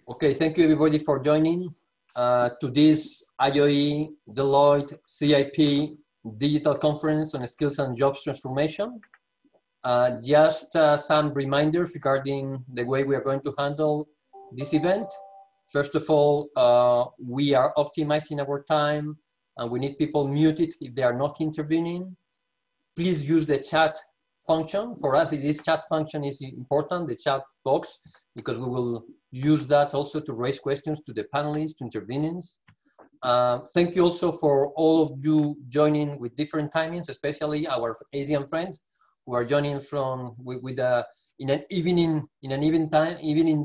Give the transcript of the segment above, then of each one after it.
Okay, thank you everybody for joining to this IOE-Deloitte-CIP digital conference on skills and jobs transformation. Just some reminders regarding the way we are going to handle this event. First of all, we are optimizing our time and we need people muted if they are not intervening. Please use the chat function. For us, this chat function is important, the chat box, because we will use that also to raise questions to the panelists, to interveners. Thank you also for all of you joining with different timings, especially our Asian friends who are joining from in an evening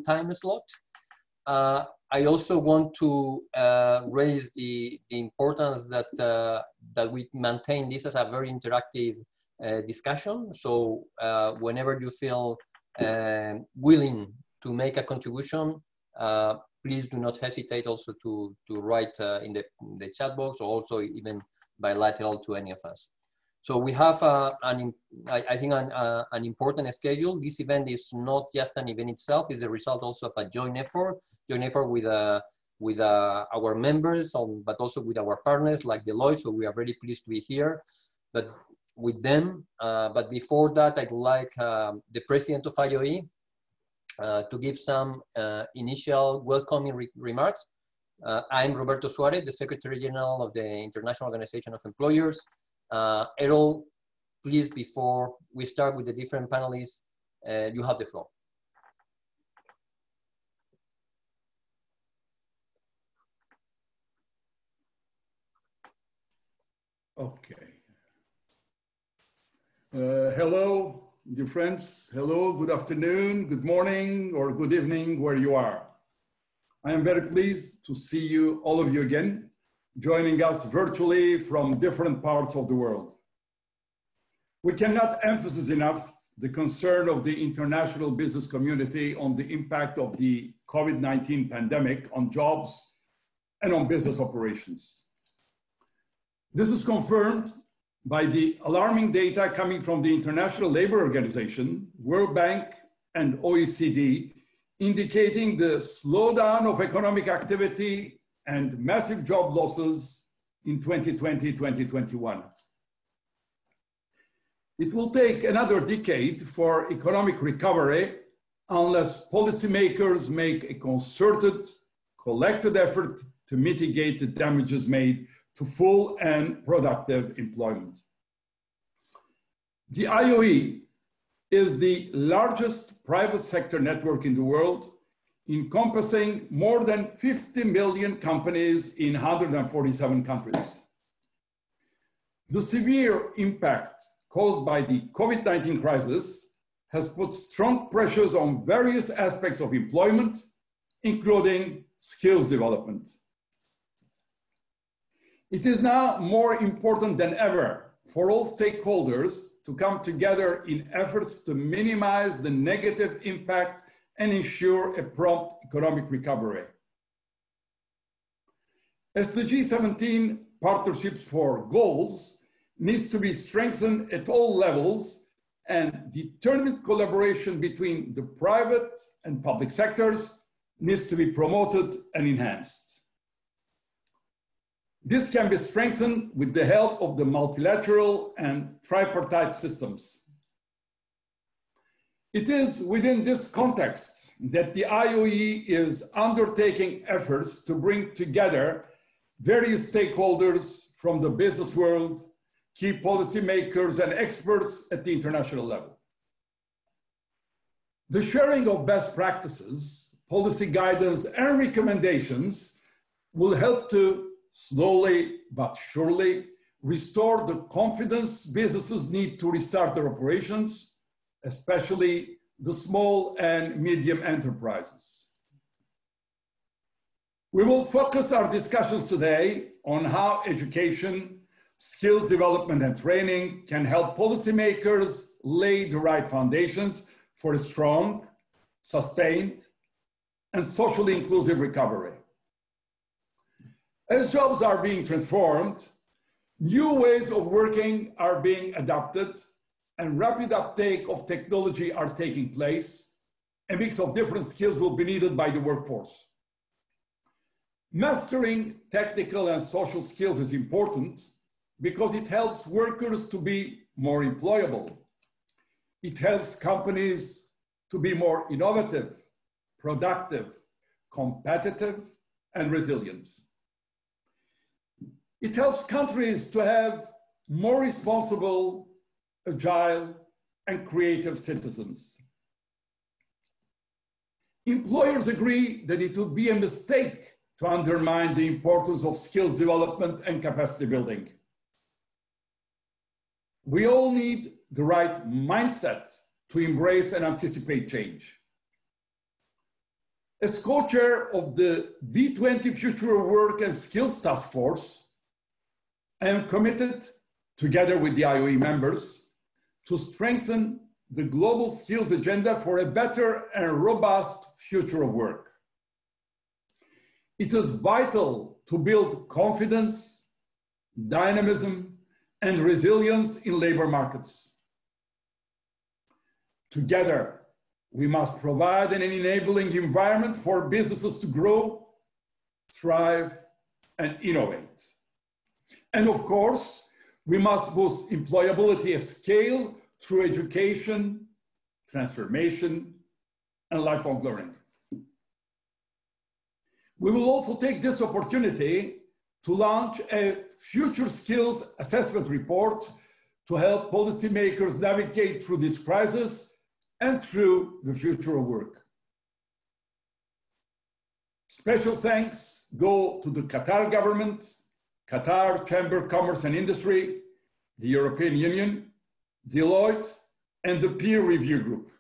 time slot. I also want to raise the importance that that we maintain this as a very interactive discussion. So whenever you feel willing to make a contribution, please do not hesitate also to write in the chat box, or also even bilateral to any of us. So we have I think an important schedule. This event is not just an event itself; it's the result also of a joint effort with our members, but also with our partners like Deloitte. So we are very pleased to be here, but with them. But before that, I would like the president of IOE to give some initial welcoming remarks. I'm Roberto Suarez, the Secretary General of the International Organization of Employers. Errol, please, before we start with the different panelists, you have the floor. Okay. Hello, dear friends. Hello, good afternoon, good morning, or good evening, where you are. I am very pleased to see you, all of you again, joining us virtually from different parts of the world. We cannot emphasize enough the concern of the international business community on the impact of the COVID-19 pandemic on jobs and on business operations. This is confirmed by the alarming data coming from the International Labour Organization, World Bank, and OECD, indicating the slowdown of economic activity and massive job losses in 2020-2021. It will take another decade for economic recovery unless policymakers make a concerted, collected effort to mitigate the damages made to full and productive employment. The IOE is the largest private sector network in the world, encompassing more than 50 million companies in 147 countries. The severe impact caused by the COVID-19 crisis has put strong pressures on various aspects of employment, including skills development. It is now more important than ever for all stakeholders to come together in efforts to minimize the negative impact and ensure a prompt economic recovery. As the G17 Partnerships for Goals needs to be strengthened at all levels, and determined collaboration between the private and public sectors needs to be promoted and enhanced. This can be strengthened with the help of the multilateral and tripartite systems. It is within this context that the IOE is undertaking efforts to bring together various stakeholders from the business world, key policymakers, and experts at the international level. The sharing of best practices, policy guidance, and recommendations will help to slowly but surely restore the confidence businesses need to restart their operations, especially the small and medium enterprises. We will focus our discussions today on how education, skills development, and training can help policymakers lay the right foundations for a strong, sustained, and socially inclusive recovery. As jobs are being transformed, new ways of working are being adopted, and rapid uptake of technology are taking place. A mix of different skills will be needed by the workforce. Mastering technical and social skills is important because it helps workers to be more employable. It helps companies to be more innovative, productive, competitive, and resilient. It helps countries to have more responsible, agile, and creative citizens. Employers agree that it would be a mistake to undermine the importance of skills development and capacity building. We all need the right mindset to embrace and anticipate change. As co-chair of the B20 Future of Work and Skills Task Force, I am committed, together with the IOE members, to strengthen the global skills agenda for a better and robust future of work. It is vital to build confidence, dynamism, and resilience in labor markets. Together, we must provide an enabling environment for businesses to grow, thrive, and innovate. And of course, we must boost employability at scale through education, transformation, and lifelong learning. We will also take this opportunity to launch a future skills assessment report to help policymakers navigate through this crisis and through the future of work. Special thanks go to the Qatar government, Qatar Chamber of Commerce and Industry, the European Union, Deloitte, and the peer review group.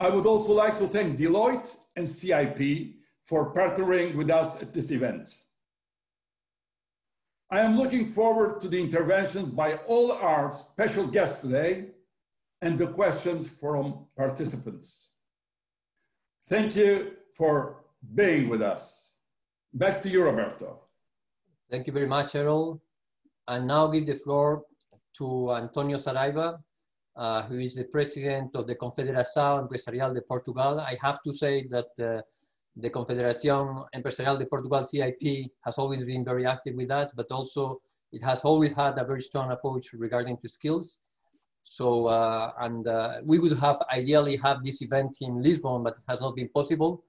I would also like to thank Deloitte and CIP for partnering with us at this event. I am looking forward to the interventions by all our special guests today and the questions from participants. Thank you for being with us. Back to you, Roberto. Thank you very much, Errol. And now give the floor to Antonio Saraiva, who is the president of the Confederação Empresarial de Portugal. I have to say that the Confederación Empresarial de Portugal, CIP, has always been very active with us, but also it has always had a very strong approach regarding to skills. So, we would have ideally have this event in Lisbon, but it has not been possible.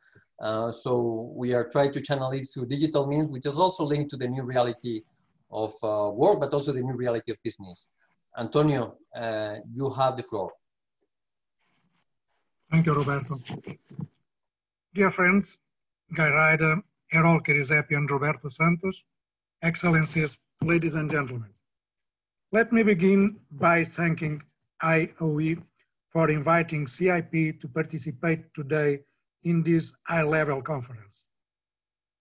So we are trying to channel it through digital means, which is also linked to the new reality of work, but also the new reality of business. Antonio, you have the floor. Thank you, Roberto. Dear friends, Guy Ryder, Errol Kerizep, and Roberto Santos, Excellencies, ladies and gentlemen. Let me begin by thanking IOE for inviting CIP to participate today in this high-level conference.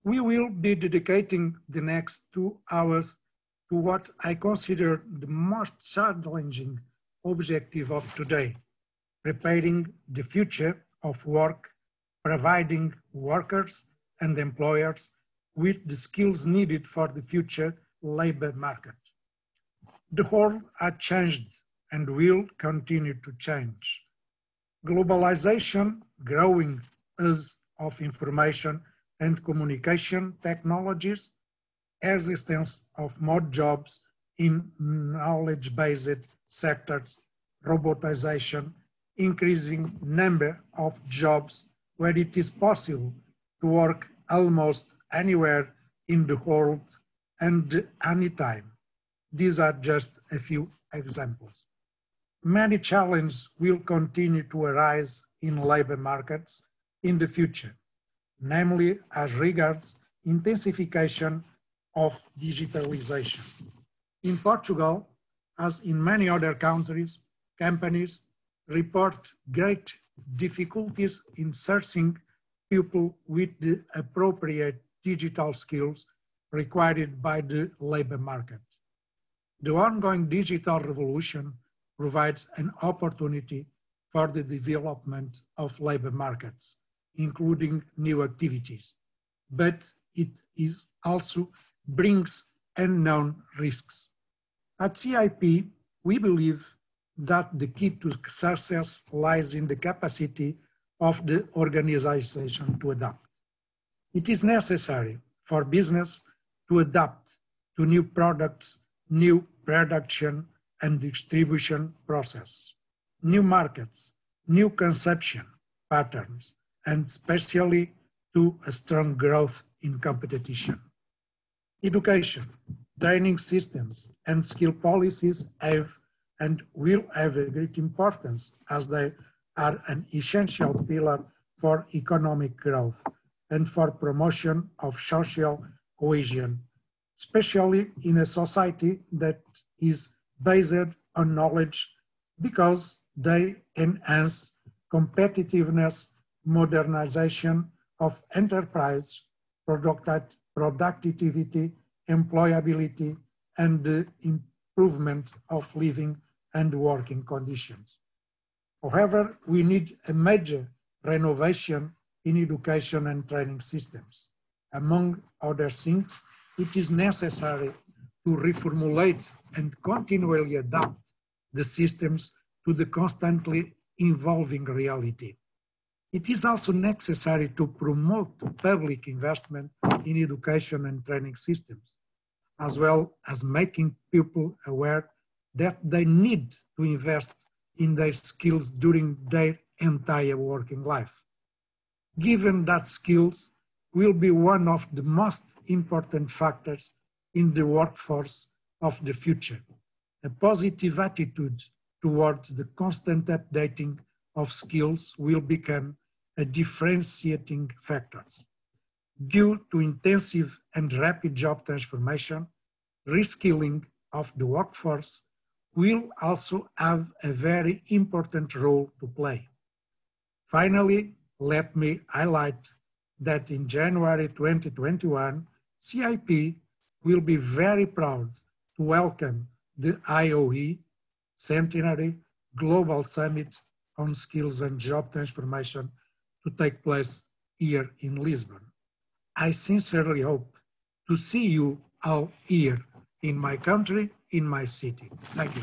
We will be dedicating the next 2 hours to what I consider the most challenging objective of today, preparing the future of work, providing workers and employers with the skills needed for the future labor market. The world has changed and will continue to change. Globalization, growing use of information and communication technologies, existence of more jobs in knowledge-based sectors, robotization, increasing number of jobs where it is possible to work almost anywhere in the world and anytime. These are just a few examples. Many challenges will continue to arise in labor markets in the future, namely as regards intensification of digitalization. In Portugal, as in many other countries, companies report great difficulties in sourcing people with the appropriate digital skills required by the labor market. The ongoing digital revolution provides an opportunity for the development of labor markets, including new activities, but it also brings unknown risks. At CIP, we believe that the key to success lies in the capacity of the organization to adapt. It is necessary for business to adapt to new products, new production and distribution processes, new markets, new consumption patterns, and especially to a strong growth in competition. Education, training systems, and skill policies have and will have a great importance as they are an essential pillar for economic growth and for promotion of social cohesion, especially in a society that is based on knowledge because they enhance competitiveness, modernization of enterprise, productivity, employability, and the improvement of living and working conditions. However, we need a major renovation in education and training systems. Among other things, it is necessary to reformulate and continually adapt the systems to the constantly evolving reality. It is also necessary to promote public investment in education and training systems, as well as making people aware that they need to invest in their skills during their entire working life. Given that skills will be one of the most important factors in the workforce of the future, a positive attitude towards the constant updating of skills will become a differentiating factor. Due to intensive and rapid job transformation, reskilling of the workforce will also have a very important role to play. Finally, let me highlight that in January 2021, CIP will be very proud to welcome the IOE Centenary Global Summit on Skills and Job Transformation to take place here in Lisbon. I sincerely hope to see you all here in my country, in my city. Thank you.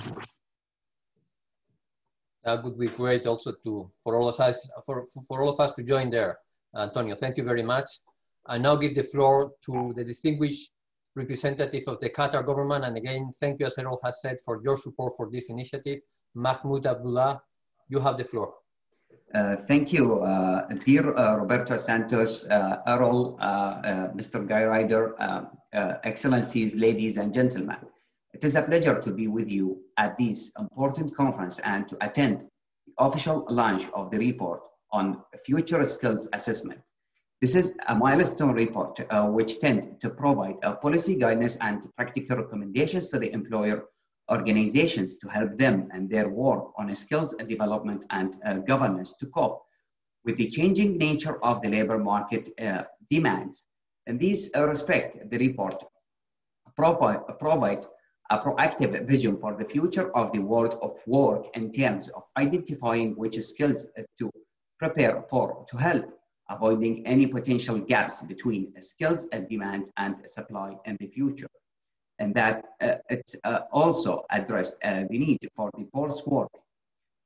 That would be great also for all of us to join there. Antonio, thank you very much. I now give the floor to the distinguished representative of the Qatar government. And again, thank you, as Errol has said, for your support for this initiative. Mahmoud Abdullah, you have the floor. Thank you, dear Roberto Santos, Errol, Mr. Guy Ryder, Excellencies, ladies and gentlemen. It is a pleasure to be with you at this important conference and to attend the official launch of the report on future skills assessment. This is a milestone report which tends to provide policy guidance and practical recommendations to the employer organizations to help them and their work on skills development and governance to cope with the changing nature of the labor market demands. In this respect, the report provides a proactive vision for the future of the world of work in terms of identifying which skills to prepare for to help avoiding any potential gaps between skills and demands and supply in the future. And that it also addressed the need for the post-work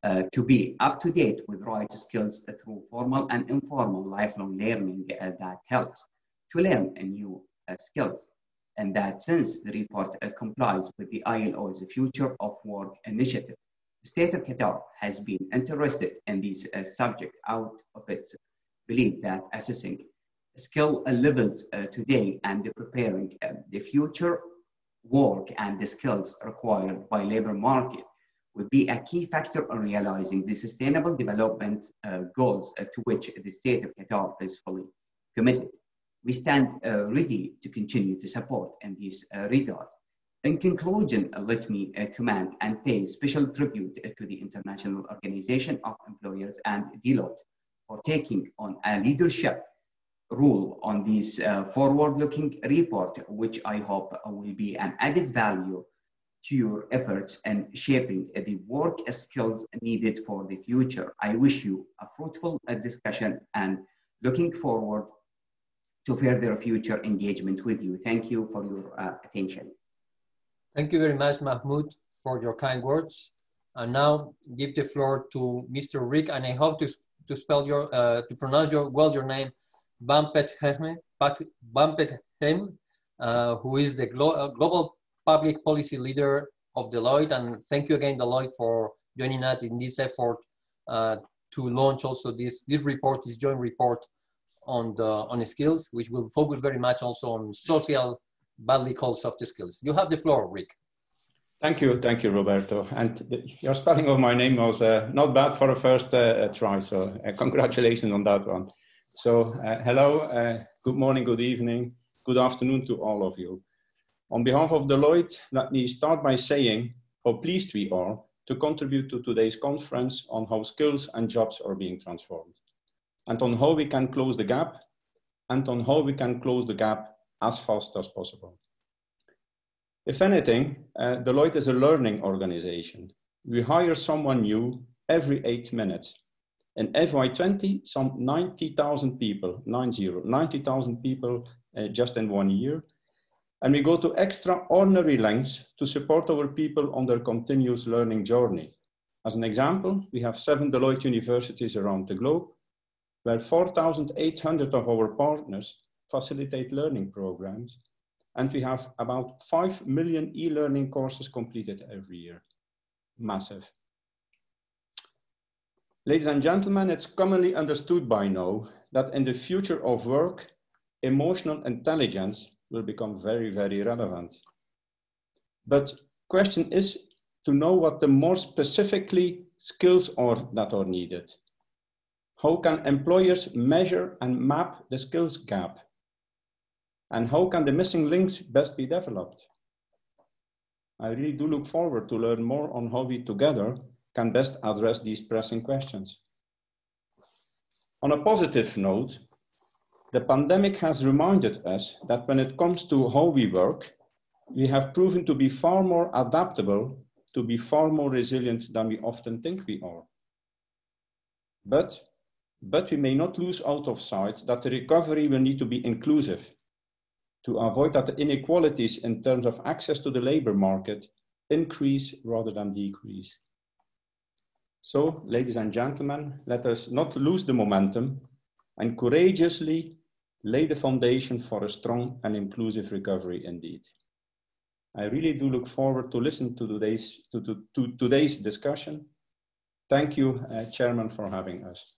to be up to date with right skills through formal and informal lifelong learning that helps to learn new skills. And that since the report complies with the ILO's Future of Work initiative, the state of Qatar has been interested in this subject out of its belief that assessing skill levels today and preparing the future work and the skills required by labor market would be a key factor in realizing the sustainable development goals to which the state of Qatar is fully committed. We stand ready to continue to support in this regard. In conclusion, let me commend and pay special tribute to the International Organization of Employers and Deloitte for taking on a leadership role on this forward-looking report, which I hope will be an added value to your efforts in shaping the work skills needed for the future. I wish you a fruitful discussion and looking forward to further future engagement with you. Thank you for your attention. Thank you very much, Mahmoud, for your kind words. And now give the floor to Mr. Rick, and I hope to spell your, to pronounce your name, Van Pethem, who is the global public policy leader of Deloitte. And thank you again, Deloitte, for joining us in this effort to launch also this report, this joint report on the skills, which will focus very much also on social, badly called soft skills. You have the floor, Rick. Thank you, Roberto. And your spelling of my name was not bad for a first try, so congratulations on that one. So hello, good morning, good evening, good afternoon to all of you. On behalf of Deloitte, let me start by saying how pleased we are to contribute to today's conference on how skills and jobs are being transformed, and on how we can close the gap, as fast as possible. If anything, Deloitte is a learning organization. We hire someone new every 8 minutes. In FY20, some 90,000 people, 90,000 people just in 1 year. And we go to extraordinary lengths to support our people on their continuous learning journey. As an example, we have 7 Deloitte universities around the globe, where 4,800 of our partners facilitate learning programs. And we have about 5 million e-learning courses completed every year. Massive. Ladies and gentlemen, it's commonly understood by now that in the future of work, emotional intelligence will become very, very relevant. But question is to know what the more specifically skills are that are needed. How can employers measure and map the skills gap? And how can the missing links best be developed? I really do look forward to learn more on how we together can best address these pressing questions. On a positive note, the pandemic has reminded us that when it comes to how we work, we have proven to be far more adaptable, to be far more resilient than we often think we are. But we may not lose out of sight that the recovery will need to be inclusive, to avoid that the inequalities in terms of access to the labor market increase rather than decrease. So, ladies and gentlemen, let us not lose the momentum and courageously lay the foundation for a strong and inclusive recovery indeed. I really do look forward to listen to today's discussion. Thank you, Chairman, for having us.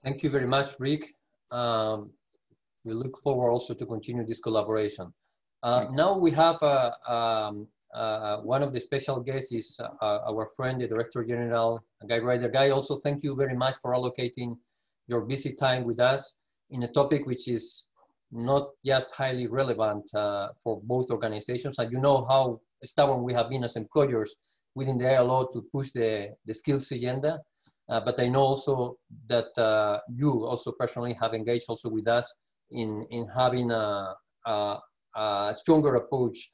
Thank you very much, Rick. We look forward also to continue this collaboration. Now we have one of the special guests is our friend, the Director General, Guy Ryder. Guy, also thank you very much for allocating your busy time with us in a topic which is not just highly relevant for both organizations. And you know how stubborn we have been as employers within the ILO to push the skills agenda. But I know also that you also personally have engaged also with us in having a stronger approach,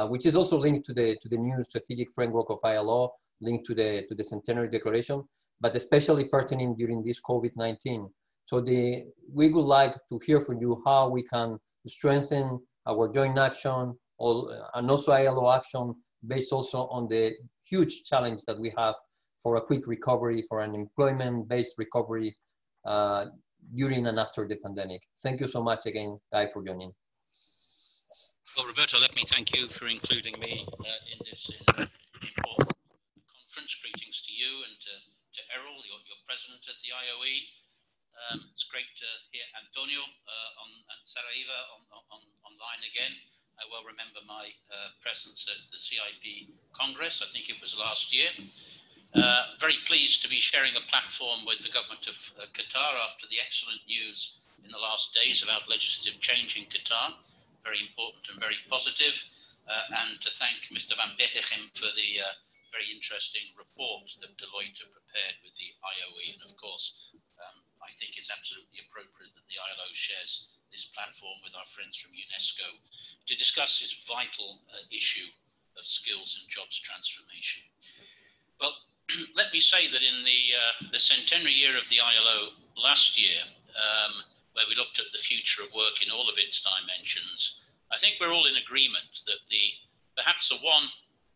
which is also linked to the new strategic framework of ILO, linked to the Centenary Declaration, but especially pertinent during this COVID-19. So we would like to hear from you how we can strengthen our joint action and also ILO action based also on the huge challenge that we have for a quick recovery, for an employment-based recovery during and after the pandemic. Thank you so much again, Guy, for joining. Well, Roberto, let me thank you for including me in this important conference. Greetings to you and to Errol, your president of the IOE. It's great to hear Antonio and Saraiva online again. I well remember my presence at the CIP Congress, I think it was last year. Very pleased to be sharing a platform with the government of Qatar after the excellent news in the last days about legislative change in Qatar. Very important and very positive. And to thank Mr. Van Pettegem for the very interesting report that Deloitte have prepared with the IOE. And of course, I think it's absolutely appropriate that the ILO shares this platform with our friends from UNESCO to discuss this vital issue of skills and jobs transformation. Well, let me say that in the centenary year of the ILO last year, where we looked at the future of work in all of its dimensions, I think we're all in agreement that perhaps the one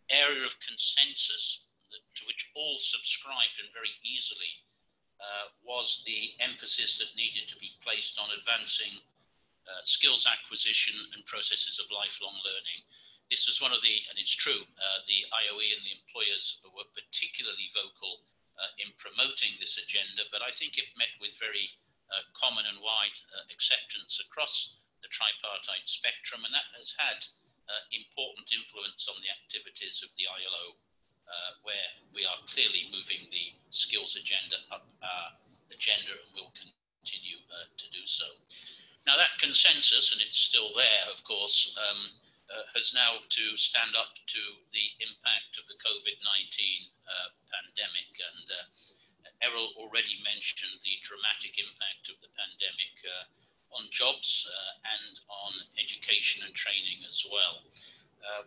area of consensus to which all subscribed and very easily was the emphasis that needed to be placed on advancing skills acquisition and processes of lifelong learning. This was one of the, and it's true, the IOE and the employers were particularly vocal in promoting this agenda, but I think it met with very common and wide acceptance across the tripartite spectrum, and that has had important influence on the activities of the ILO, where we are clearly moving the skills agenda up agenda and will continue to do so. Now that consensus, and it's still there, of course, has now to stand up to the impact of the COVID-19 pandemic. And Errol already mentioned the dramatic impact of the pandemic on jobs and on education and training as well.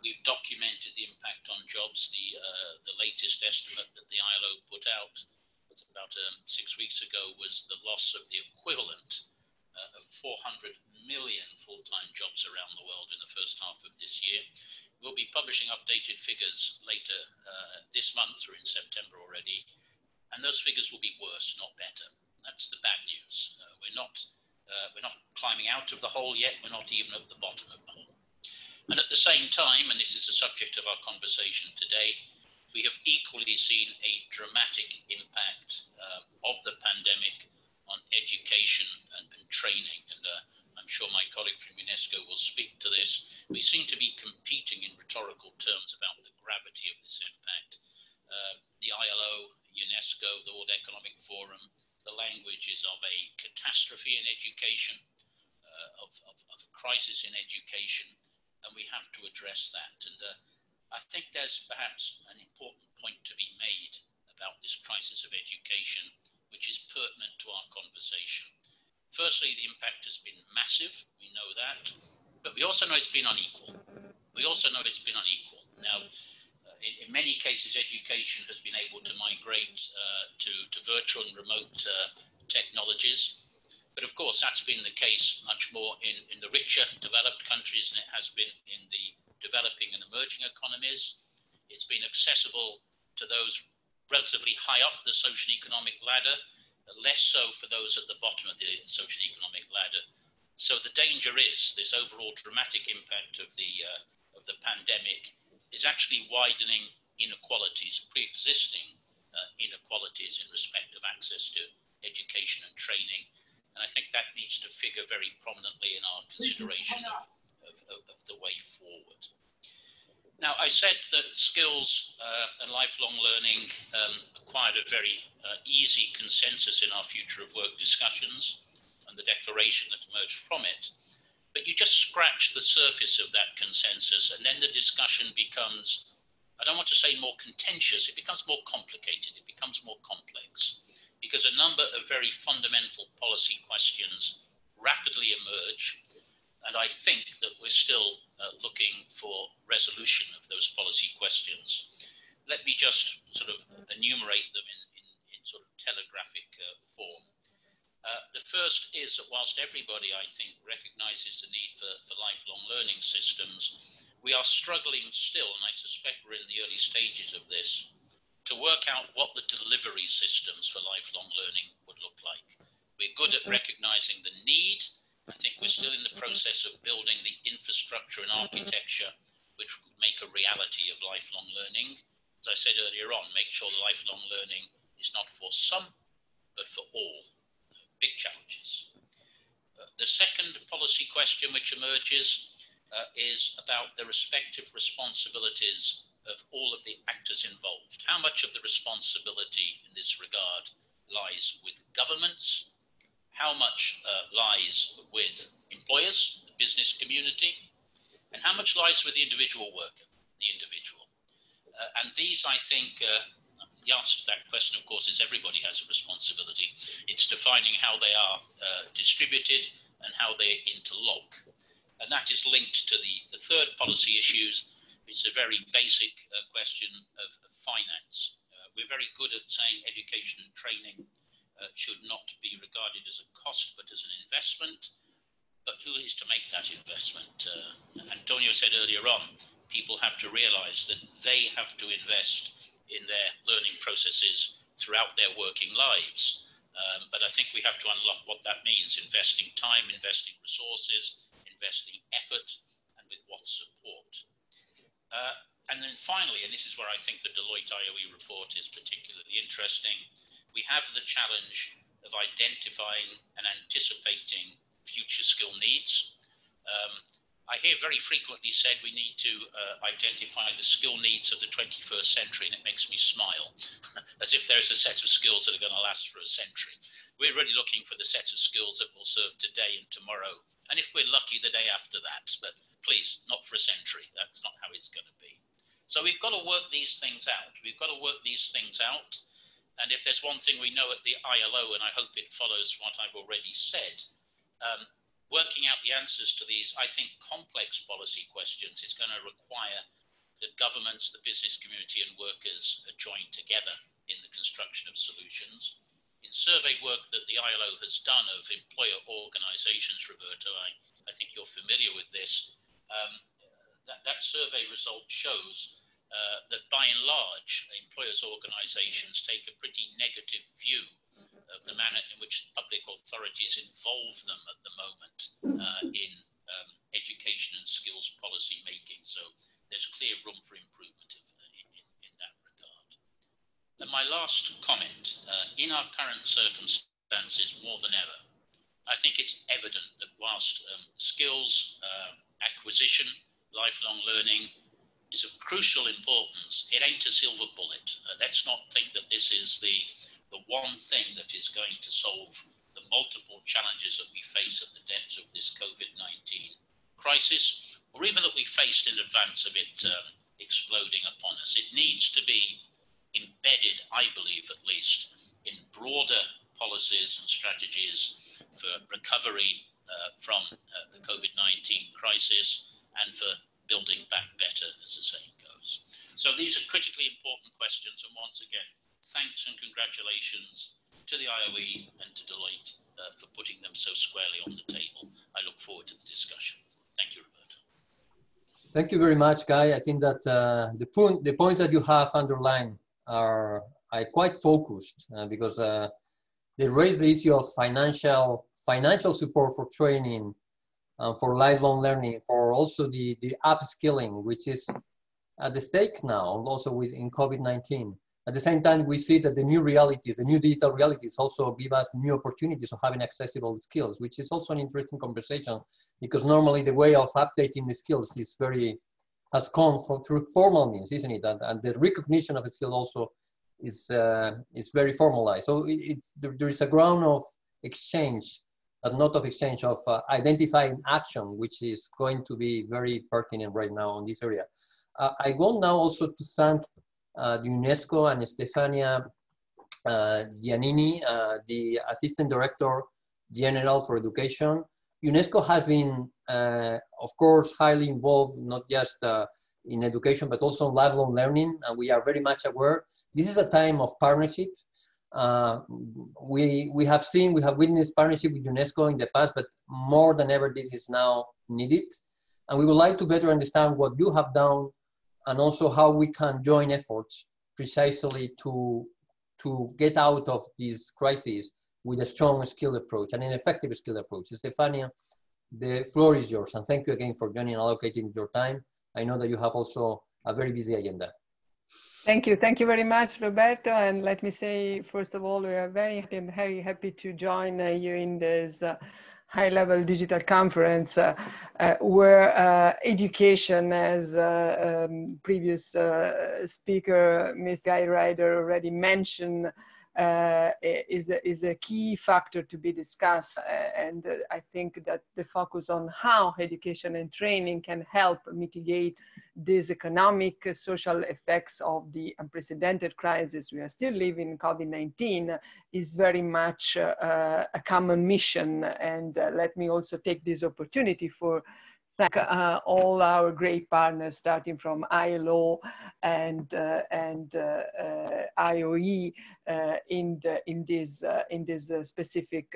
We've documented the impact on jobs. The latest estimate that the ILO put out about 6 weeks ago was the loss of the equivalent of 400 million full-time jobs around the world in the first half of this year. We'll be publishing updated figures later this month or in September already, and those figures will be worse, not better. That's the bad news. We're not climbing out of the hole yet. We're not even at the bottom of the hole. And at the same time, and this is the subject of our conversation today, we have equally seen a dramatic impact of the pandemic on education and training. And I'm sure my colleague from UNESCO will speak to this. We seem to be competing in rhetorical terms about the gravity of this impact. The ILO, UNESCO, the World Economic Forum, the language is of a catastrophe in education, of a crisis in education, and we have to address that. And I think there's perhaps an important point to be made about this crisis of education, which is pertinent to our conversation. Firstly, the impact has been massive, we know that, but we also know it's been unequal. Now, in many cases, education has been able to migrate to virtual and remote technologies, but of course that's been the case much more in the richer developed countries than it has been in the developing and emerging economies. It's been accessible to those relatively high up the social economic ladder, less so for those at the bottom of the social economic ladder. So the danger is this overall dramatic impact of the pandemic is actually widening inequalities, pre-existing inequalities in respect of access to education and training. And I think that needs to figure very prominently in our consideration of the way forward. Now, I said that skills and lifelong learning acquired a very easy consensus in our future of work discussions and the declaration that emerged from it. But you just scratch the surface of that consensus, and then the discussion becomes, I don't want to say more contentious, it becomes more complicated, it becomes more complex, because a number of very fundamental policy questions rapidly emerge. And I think that we're still looking for resolution of those policy questions. Let me just sort of enumerate them in sort of telegraphic form. The first is that whilst everybody, I think, recognizes the need for lifelong learning systems, we are struggling still, and I suspect we're in the early stages of this, to work out what the delivery systems for lifelong learning would look like. We're good at recognizing the need. I think we're still in the process of building the infrastructure and architecture which would make a reality of lifelong learning. As I said earlier on, make sure the lifelong learning is not for some, but for all. Big challenges. The second policy question which emerges is about the respective responsibilities of all of the actors involved. How much of the responsibility in this regard lies with governments? How much lies with employers, the business community? And how much lies with the individual worker, the individual? And these, I think, the answer to that question, of course, is everybody has a responsibility. It's defining how they are distributed and how they interlock. And that is linked to the third policy issues. It's a very basic question of finance. We're very good at saying education and training should not be regarded as a cost, but as an investment. But who is to make that investment? Antonio said earlier on, people have to realize that they have to invest in their learning processes throughout their working lives. But I think we have to unlock what that means: investing time, investing resources, investing effort, and with what support. And then finally, and this is where I think the Deloitte IOE report is particularly interesting, we have the challenge of identifying and anticipating future skill needs. I hear very frequently said we need to identify the skill needs of the 21st century, and it makes me smile, as if there's a set of skills that are going to last for a century. We're really looking for the set of skills that will serve today and tomorrow, and if we're lucky, the day after that, but please, not for a century. That's not how it's going to be. So we've got to work these things out. We've got to work these things out, and if there's one thing we know at the ILO, and I hope it follows what I've already said, working out the answers to these, I think, complex policy questions is going to require that governments, the business community, and workers join together in the construction of solutions. In survey work that the ILO has done of employer organizations, Roberto, I think you're familiar with this, that survey result shows that by and large, employers' organizations take a pretty negative view of the manner in which public authorities involve them at the moment in education and skills policy making. So there's clear room for improvement in that regard. And my last comment, in our current circumstances more than ever, I think it's evident that whilst skills acquisition, lifelong learning is of crucial importance, it ain't a silver bullet. Let's not think that this is the one thing that is going to solve the multiple challenges that we face at the depths of this COVID-19 crisis, or even that we faced in advance of it exploding upon us. It needs to be embedded, I believe at least, in broader policies and strategies for recovery from the COVID-19 crisis and for building back better, as the saying goes. So these are critically important questions, and once again, thanks and congratulations to the IOE and to Deloitte for putting them so squarely on the table. I look forward to the discussion. Thank you, Roberto. Thank you very much, Guy. I think that the points that you have underlined are quite focused because they raise the issue of financial support for training, for lifelong learning, for also the upskilling, which is at the stake now, also in COVID-19. At the same time, we see that the new realities, the new digital realities also give us new opportunities of having accessible skills, which is also an interesting conversation because normally the way of updating the skills has come through formal means, isn't it? And the recognition of a skill also is very formalized. So there is a ground of exchange, but not of exchange, of identifying action, which is going to be very pertinent right now in this area. I want now also to thank UNESCO and Stefania Giannini, the Assistant Director General for Education. UNESCO has been, of course, highly involved, not just in education, but also in lifelong learning, and we are very much aware. This is a time of partnership. We have witnessed partnership with UNESCO in the past, but more than ever, this is now needed. And we would like to better understand what you have done and also how we can join efforts precisely to get out of this crisis with a strong skill approach and an effective skill approach. Stefania, the floor is yours, and thank you again for joining and allocating your time. I know that you have also a very busy agenda. Thank you very much, Roberto. And let me say, first of all, we are very happy to join you in this high-level digital conference where education, as previous speaker, Ms. Guy Ryder, already mentioned, is a key factor to be discussed. And I think that the focus on how education and training can help mitigate these economic, social effects of the unprecedented crisis we are still living, COVID-19, is very much a common mission. And let me also take this opportunity for thank all our great partners, starting from ILO and IOE, in this specific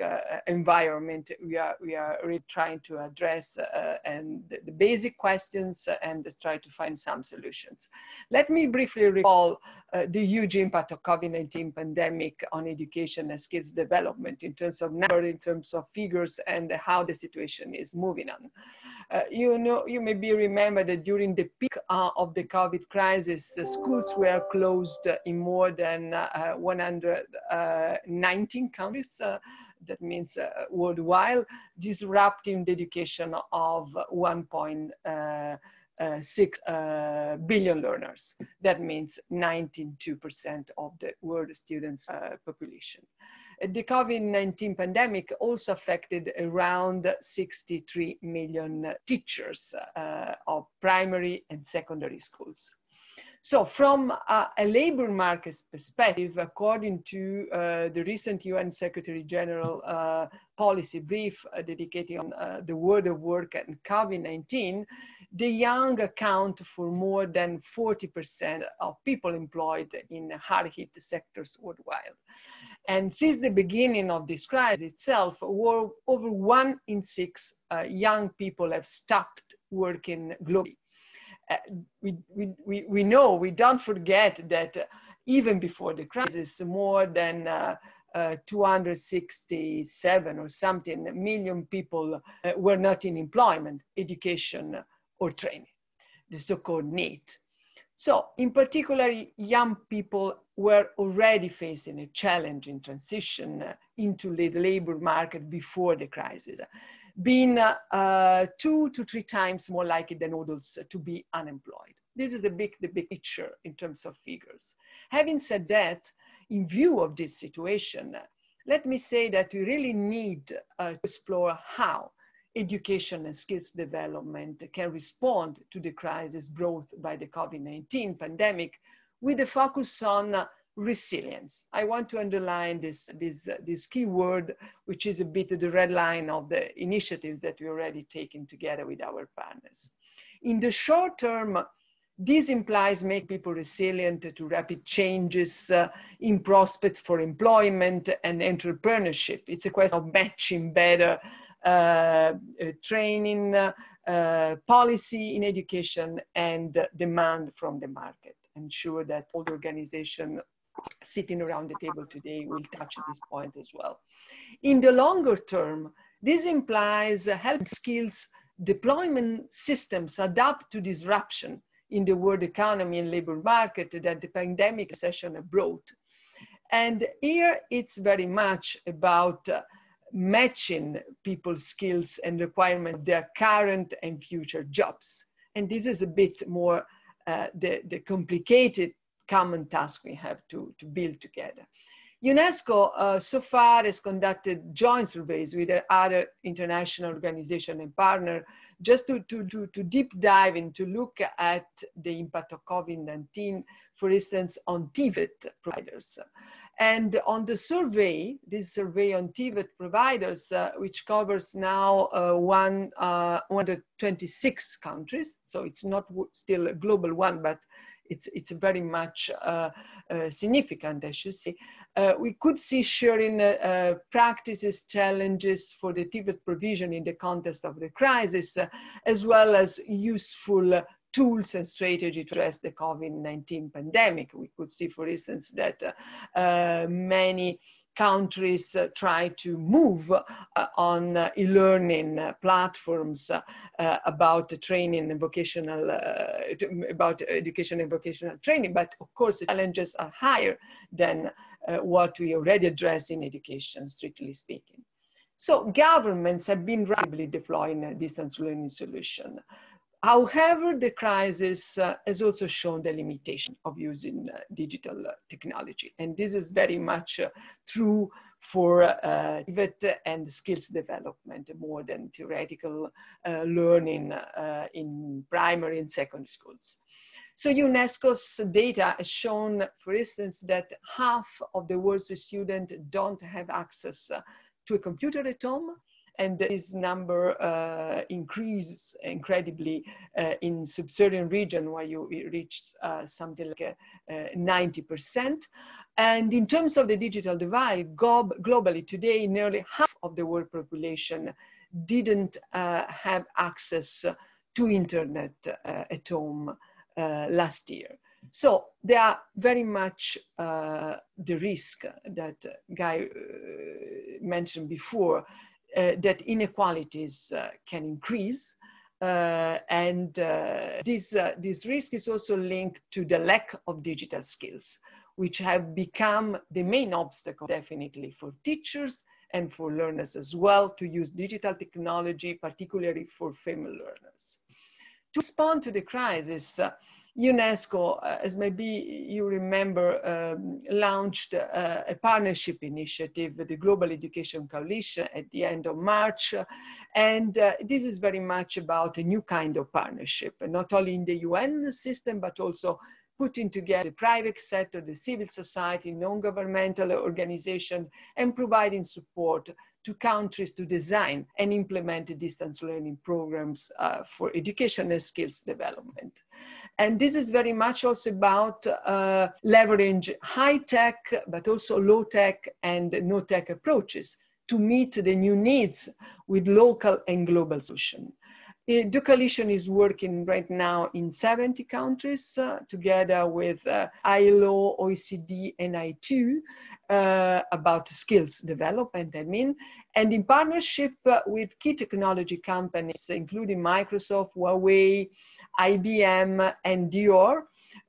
environment we are really trying to address and the basic questions and try to find some solutions. Let me briefly recall the huge impact of COVID-19 pandemic on education and skills development in terms of number, in terms of figures, and how the situation is moving on. You maybe remember that during the peak of the COVID crisis, the schools were closed in more than 119 countries. That means worldwide, disrupting the education of 1.6 billion learners. That means 92% of the world students' population. The COVID-19 pandemic also affected around 63 million teachers of primary and secondary schools. So from a labor market perspective, according to the recent UN Secretary General policy brief dedicated on the world of work and COVID-19, the young account for more than 40% of people employed in hard-hit sectors worldwide. And since the beginning of this crisis itself, over 1 in 6 young people have stopped working globally. We know, we don't forget that even before the crisis, more than 267 or something million people were not in employment, education, or training, the so-called NEET. So in particular, young people were already facing a challenging transition into the labor market before the crisis, being 2 to 3 times more likely than adults to be unemployed. This is the big picture in terms of figures. Having said that, in view of this situation, let me say that we really need to explore how education and skills development can respond to the crisis brought by the COVID-19 pandemic with a focus on resilience. I want to underline this key word, which is a bit the red line of the initiatives that we already taken together with our partners. In the short term, this implies make people resilient to rapid changes in prospects for employment and entrepreneurship. It's a question of matching better training, policy in education, and demand from the market. I'm sure that all the organizations sitting around the table today will touch this point as well. In the longer term, this implies help skills deployment systems adapt to disruption in the world economy and labor market that the pandemic recession brought. And here it's very much about matching people's skills and requirements, their current and future jobs. And this is a bit more the complicated common task we have to build together. UNESCO so far has conducted joint surveys with other international organizations and partners just to deep dive and to look at the impact of COVID-19, for instance, on TVET providers. And on the survey, this survey on TVET providers, which covers now 126 countries, so it's not still a global one, but it's very much significant, I should say. We could see sharing practices, challenges for the TVET provision in the context of the crisis, as well as useful tools and strategy to address the COVID-19 pandemic. We could see, for instance, that many countries try to move on e-learning platforms about training and vocational, about education and vocational training. But of course, the challenges are higher than what we already address in education, strictly speaking. So governments have been rapidly deploying a distance learning solution. However, the crisis has also shown the limitation of using digital technology. And this is very much true for TVET and skills development more than theoretical learning in primary and secondary schools. So UNESCO's data has shown, for instance, that half of the world's students don't have access to a computer at home, And this number increases incredibly in sub-Saharan region, where you reach something like 90%. And in terms of the digital divide, globally today, nearly half of the world population didn't have access to internet at home last year. So there are very much the risk that Guy mentioned before, that inequalities can increase. This risk is also linked to the lack of digital skills, which have become the main obstacle definitely for teachers and for learners as well to use digital technology, particularly for female learners. To respond to the crisis, UNESCO, as maybe you remember, launched a partnership initiative with the Global Education Coalition at the end of March. And this is very much about a new kind of partnership, not only in the UN system, but also putting together the private sector, the civil society, non-governmental organizations, and providing support to countries to design and implement distance learning programs for education and skills development. And this is very much also about leverage high-tech, but also low-tech and no-tech approaches to meet the new needs with local and global solutions. The coalition is working right now in 70 countries, together with ILO, OECD, and I2, about skills development, and in partnership with key technology companies, including Microsoft, Huawei, IBM, and Dior,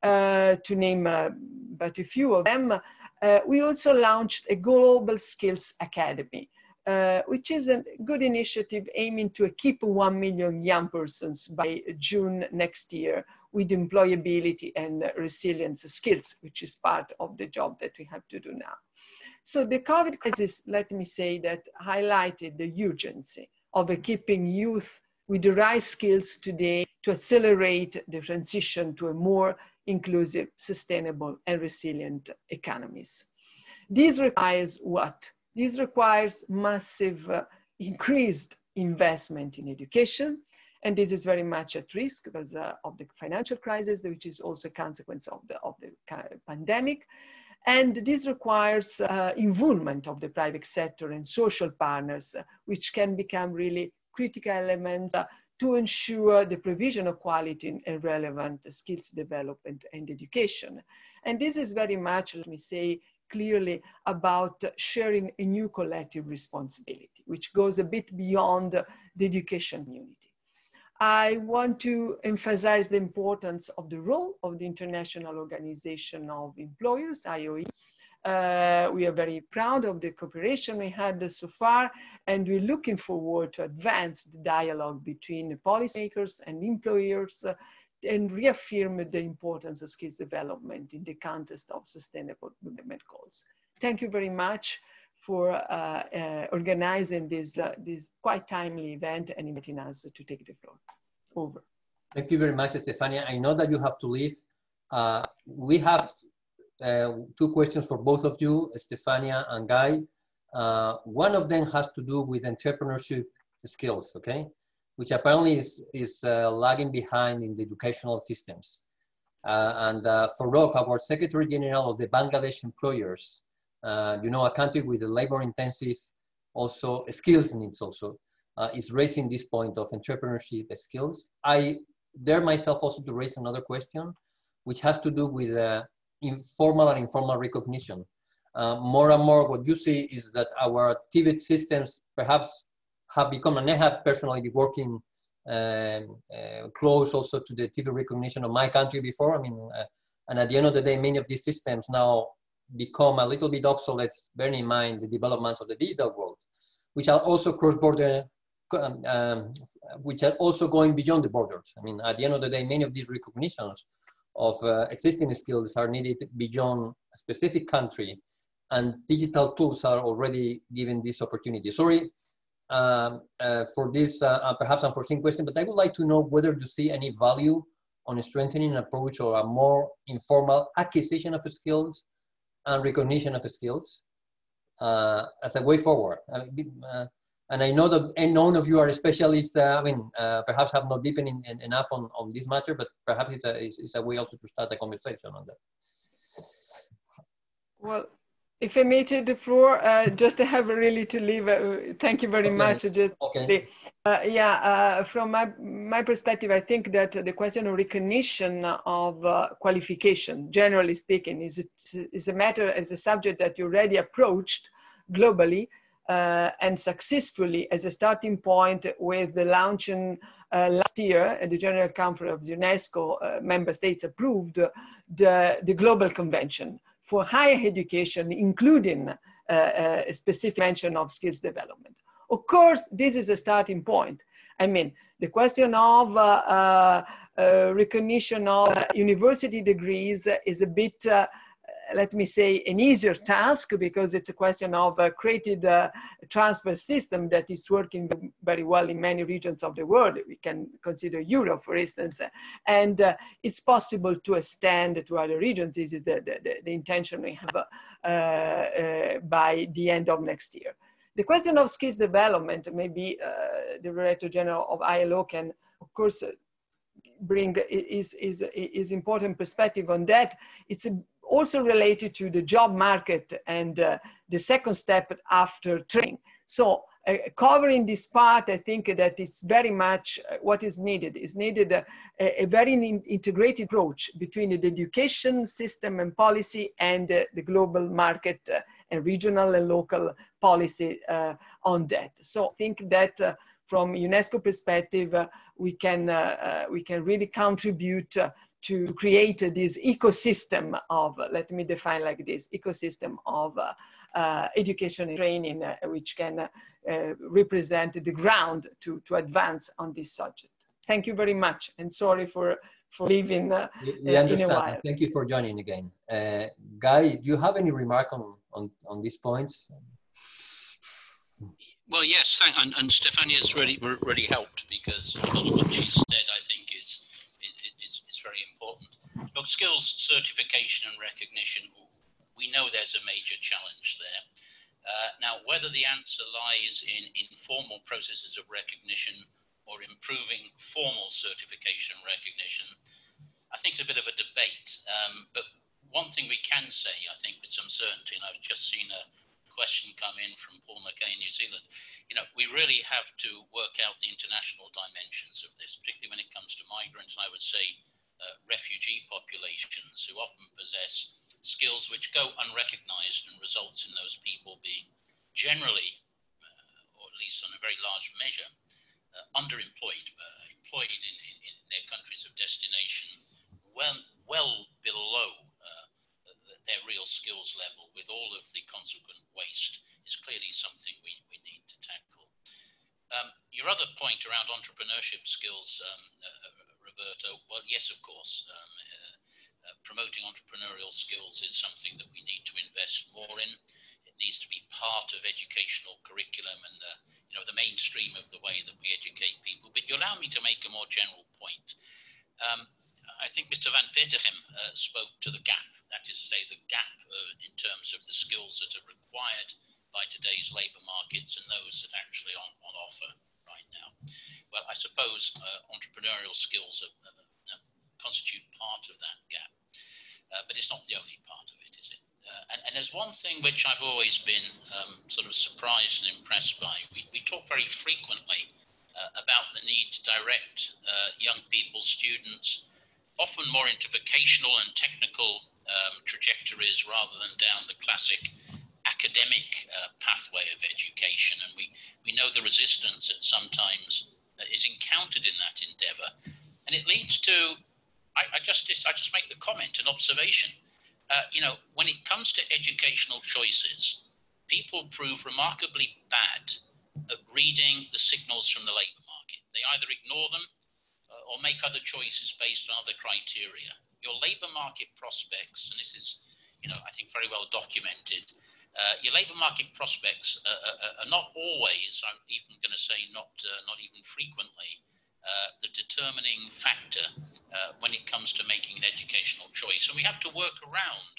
to name but a few of them. We also launched a Global Skills Academy, which is a good initiative aiming to equip 1 million young persons by June next year with employability and resilience skills, which is part of the job that we have to do now. So the COVID crisis, let me say, that highlighted the urgency of equipping youth with the right skills today to accelerate the transition to a more inclusive, sustainable, and resilient economies. This requires what? This requires massive increased investment in education, and this is very much at risk because of the financial crisis, which is also a consequence of the pandemic. And this requires involvement of the private sector and social partners, which can become really critical elements to ensure the provision of quality and relevant skills development and education. And this is very much, let me say, clearly about sharing a new collective responsibility, which goes a bit beyond the education community. I want to emphasize the importance of the role of the International Organization of Employers, IOE. We are very proud of the cooperation we had so far, and we're looking forward to advance the dialogue between the policymakers and employers and reaffirm the importance of skills development in the context of sustainable development goals. Thank you very much for organizing this quite timely event and inviting us to take the floor. Over. Thank you very much, Stefania. I know that you have to leave. We have 2 questions for both of you, Stefania and Guy. One of them has to do with entrepreneurship skills, okay? Which apparently is lagging behind in the educational systems. Farooq, our Secretary General of the Bangladesh Employers, you know, a country with a labor-intensive also skills needs also, is raising this point of entrepreneurship skills. I dare myself also to raise another question, which has to do with informal and informal recognition. More and more what you see is that our TVET systems perhaps have become, and I have personally been working close also to the TVET recognition of my country before. I mean, and at the end of the day, many of these systems now become a little bit obsolete, bearing in mind the developments of the digital world, which are also cross-border, which are also going beyond the borders. I mean, at the end of the day, many of these recognitions of existing skills are needed beyond a specific country, and digital tools are already giving this opportunity. Sorry for this perhaps unforeseen question, but I would like to know whether you see any value on strengthening an approach or a more informal acquisition of skills and recognition of skills as a way forward. And I know that none of you are specialists. Perhaps have not deepened enough on this matter, but perhaps it's a way also to start a conversation on that. Well, if I may take the floor, just to have really to leave. Thank you very much. Just from my perspective, I think that the question of recognition of qualification, generally speaking, is a matter, as a subject that you already approached globally and successfully as a starting point with the launching last year at the General Conference of UNESCO. Member states approved the Global Convention for higher education, including a specific mention of skills development. Of course, this is a starting point. I mean, the question of recognition of university degrees is a bit, let me say, an easier task, because it's a question of a created transfer system that is working very well in many regions of the world. We can consider Europe, for instance, and it's possible to extend to other regions. This is the intention we have by the end of next year. The question of skills development, maybe the Director General of ILO can, of course, bring is important perspective on that. It's also related to the job market and the second step after training. So covering this part, I think that it's very much what is needed. Is needed a very integrated approach between the education system and policy and the global market and regional and local policy on that. So I think that from UNESCO perspective, we can really contribute to create this ecosystem of, let me define like this, ecosystem of education and training, which can represent the ground to advance on this subject. Thank you very much, and sorry for leaving we understand. in a while. Thank you for joining again. Guy, do you have any remark on these points? Well, yes, and Stefania's really helped, because what she said, I think, is very important. Look, skills certification and recognition, we know there's a major challenge there. Now, whether the answer lies in informal processes of recognition or improving formal certification and recognition, I think it's a bit of a debate. But one thing we can say, I think, with some certainty, and I've just seen a question come in from Paul McKay in New Zealand, we really have to work out the international dimensions of this, particularly when it comes to migrants, and I would say refugee populations who often possess skills which go unrecognized and results in those people being generally, or at least on a very large measure, underemployed, employed in their countries of destination, well below their real skills level, with all of the consequent waste, is clearly something we need to tackle. Your other point around entrepreneurship skills, Roberto, well, yes, of course. Promoting entrepreneurial skills is something that we need to invest more in. It needs to be part of educational curriculum and the mainstream of the way that we educate people. But you allow me to make a more general point. I think Mr. Van Petergem spoke to the gap, that is to say, the gap in terms of the skills that are required by today's labour markets and those that are actually on offer right now. Well, I suppose entrepreneurial skills constitute part of that gap, but it's not the only part of it, is it? And there's one thing which I've always been sort of surprised and impressed by. We talk very frequently about the need to direct young people, students, often more into vocational and technical trajectories rather than down the classic academic pathway of education. And we know the resistance that sometimes is encountered in that endeavor. And it leads to, I just make the comment, an observation. When it comes to educational choices, people prove remarkably bad at reading the signals from the labour market. They either ignore them or make other choices based on other criteria. Your labour market prospects, and this is, I think very well documented, your labour market prospects are not always, I'm even going to say not even frequently, the determining factor when it comes to making an educational choice. And we have to work around,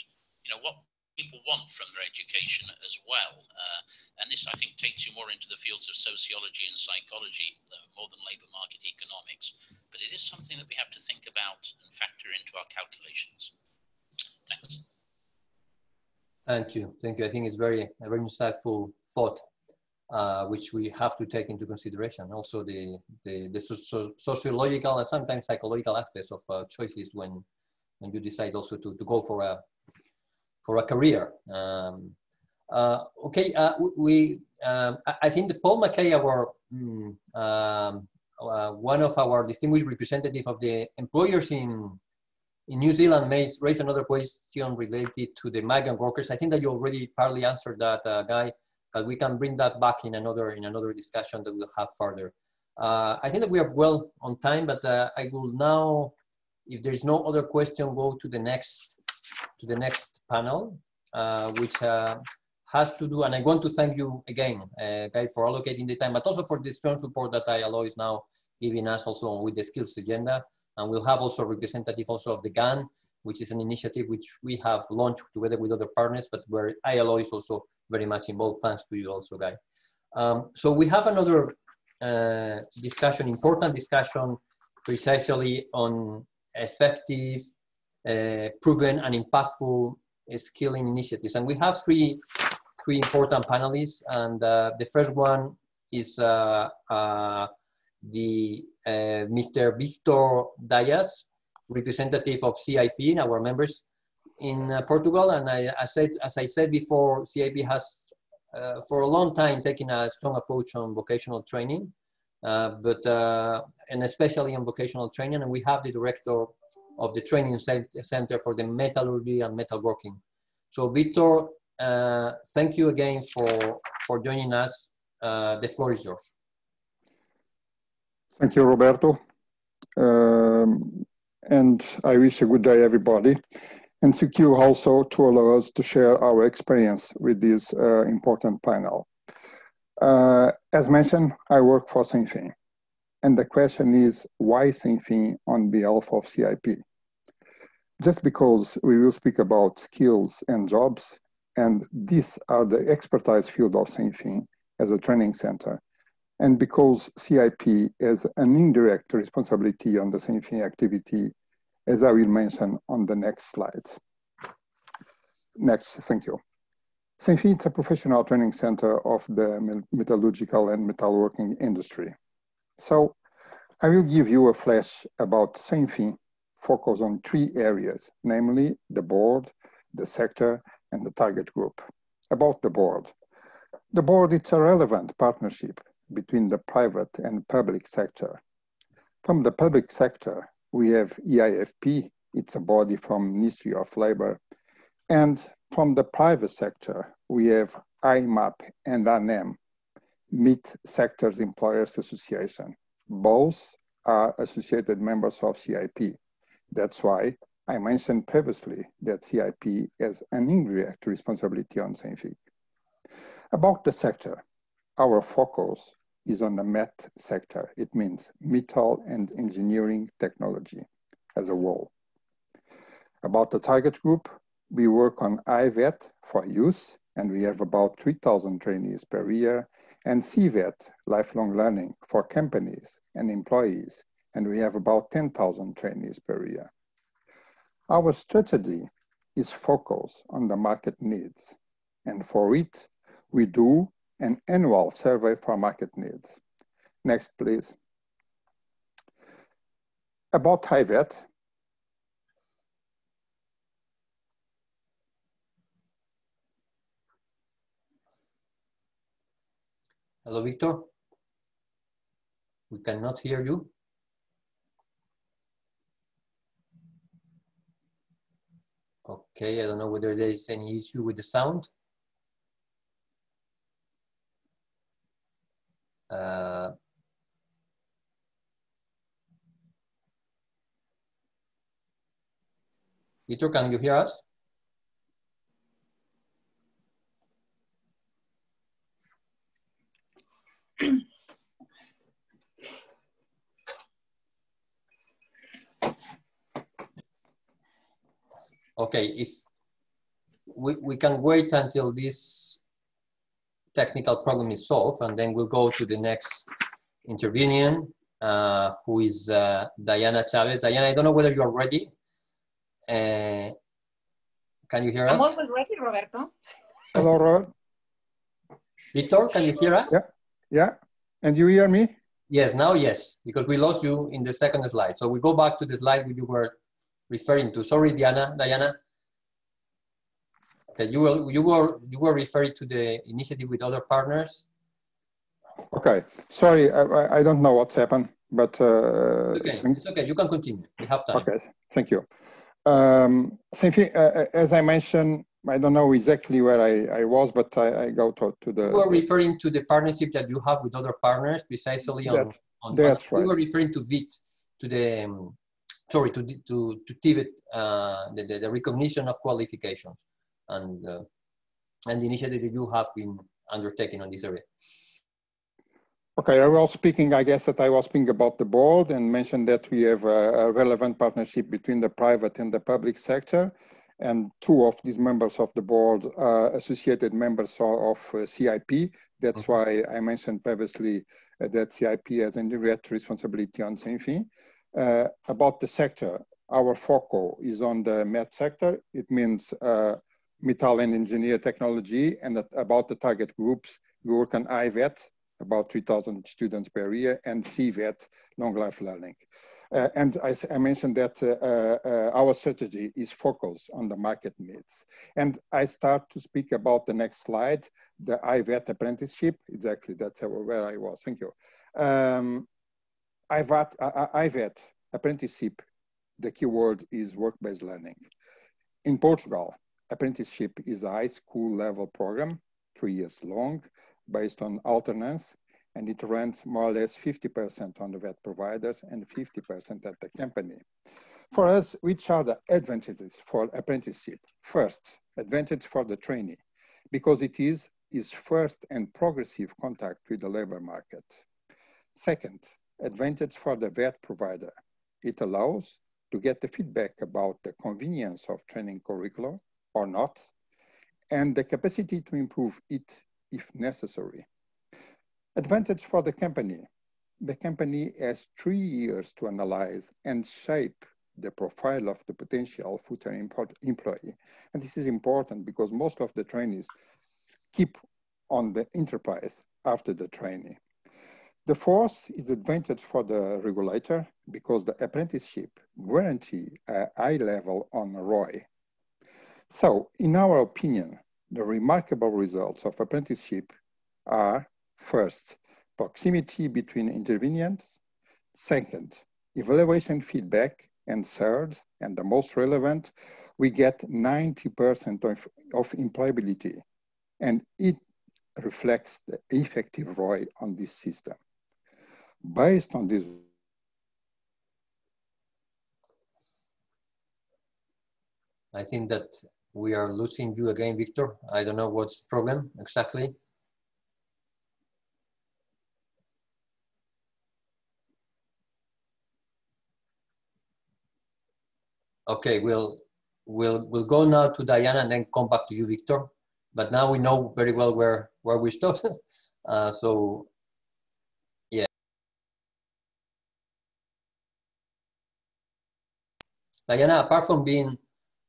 what people want from their education as well. And this, I think, takes you more into the fields of sociology and psychology, more than labor market economics. But it is something that we have to think about and factor into our calculations. Thanks. Thank you. Thank you. I think it's a very insightful thought, which we have to take into consideration. Also the sociological and sometimes psychological aspects of choices when you decide also to go for a career. Okay, I think that Paul McKay, one of our distinguished representatives of the employers in New Zealand, may raise another question related to the migrant workers. I think that you already partly answered that, Guy, but we can bring that back in another discussion that we'll have further. I think that we are well on time, but I will now, if there's no other question, go to the next panel, which has to do, and I want to thank you again, Guy, for allocating the time, but also for the strong support that ILO is now giving us also with the skills agenda. And we'll have also a representative also of the GAN, which is an initiative which we have launched together with other partners, but where ILO is also very much involved. Thanks to you also, Guy. So we have another discussion, important discussion, precisely on effective, proven and impactful skilling initiatives. And we have three important panelists. And the first one is Mr. Victor Dias, representative of CIP, our members in Portugal. And as I said before, CIP has for a long time taken a strong approach on vocational training, and especially on vocational training. And we have the director of the training center for the metallurgy and metalworking. So Victor, thank you again for joining us. The floor is yours. Thank you, Roberto. And I wish a good day, everybody. And thank you also to allow us to share our experience with this important panel. As mentioned, I work for Sinfin. And the question is, why Sinfin on behalf of CIP? Just because we will speak about skills and jobs, and these are the expertise field of Sinfin as a training center. And because CIP has an indirect responsibility on the Sinfin activity, as I will mention on the next slide. Next, thank you. Sinfin is a professional training center of the metallurgical and metalworking industry. So I will give you a flash about Sinfin, focus on three areas, namely the board, the sector, and the target group. About the board. The board is a relevant partnership between the private and public sector. From the public sector, we have EIFP, it's a body from Ministry of Labor. And from the private sector, we have IMAP and ANEM, Meat Sectors Employers Association. Both are associated members of CIP. That's why I mentioned previously that CIP has an indirect responsibility on Sinfin. About the sector, our focus is on the MET sector. It means metal and engineering technology as a whole. About the target group, we work on IVET for youth, and we have about 3,000 trainees per year, and CVET, lifelong learning, for companies and employees, and we have about 10,000 trainees per year. Our strategy is focused on the market needs, and for it, we do an annual survey for market needs. Next, please. About IVET. Hello, Victor. We cannot hear you. Okay, I don't know whether there is any issue with the sound. Victor, can you hear us? Okay, we can wait until this technical problem is solved, and then we'll go to the next intervenient, who is Diana Chavez. Diana, I don't know whether you are ready. Can you hear us? I'm always ready, Roberto. Hello, Robert. Victor, can you hear us? Yeah, yeah. And you hear me? Yes, now yes, because we lost you in the second slide. So we go back to the slide you were referring to. Sorry, Diana. Okay, you were referring to the initiative with other partners. Okay, sorry, I don't know what's happened, but okay, it's okay. You can continue. We have time. Okay, thank you. Same thing, as I mentioned, I don't know exactly where I was, but I go to the. You were referring to the partnership that you have with other partners, precisely on. That's right. You were referring to VIT, to the sorry, to TIVET, the recognition of qualifications, and the initiative that you have been undertaking on this area. Okay, I guess that I was speaking about the board and mentioned that we have a relevant partnership between the private and the public sector. And two of these members of the board are associated members of CIP. That's why I mentioned previously that CIP has a direct responsibility on same thing. About the sector, our focus is on the MET sector. It means metal and engineer technology, and about the target groups, we work on IVET, about 3,000 students per year, and CVET, long life learning. And I mentioned that our strategy is focused on the market needs. And I start to speak about the next slide, the IVET apprenticeship. Exactly, that's where I was. Thank you. IVET apprenticeship, the keyword is work-based learning. In Portugal, apprenticeship is a high school level program, 3 years long, based on alternance, and it runs more or less 50% on the VET providers and 50% at the company. For us, which are the advantages for apprenticeship? First, advantage for the trainee, because it is his first and progressive contact with the labor market. Second, advantage for the VET provider. It allows to get the feedback about the convenience of training curriculum or not, and the capacity to improve it if necessary. Advantage for the company. The company has 3 years to analyze and shape the profile of the potential future employee. And this is important because most of the trainees keep on the enterprise after the training. The fourth is advantage for the regulator because the apprenticeship guarantee a high level on ROI. So in our opinion, the remarkable results of apprenticeship are first, proximity between intervenients, second, evaluation feedback, and third, and the most relevant, we get 90% of employability, and it reflects the effective ROI on this system. Based on this, I think that we are losing you again, Victor. I don't know what's the problem exactly. Okay, we'll go now to Diana and then come back to you, Victor. But now we know very well where we stopped. So, yeah. Diana, apart from being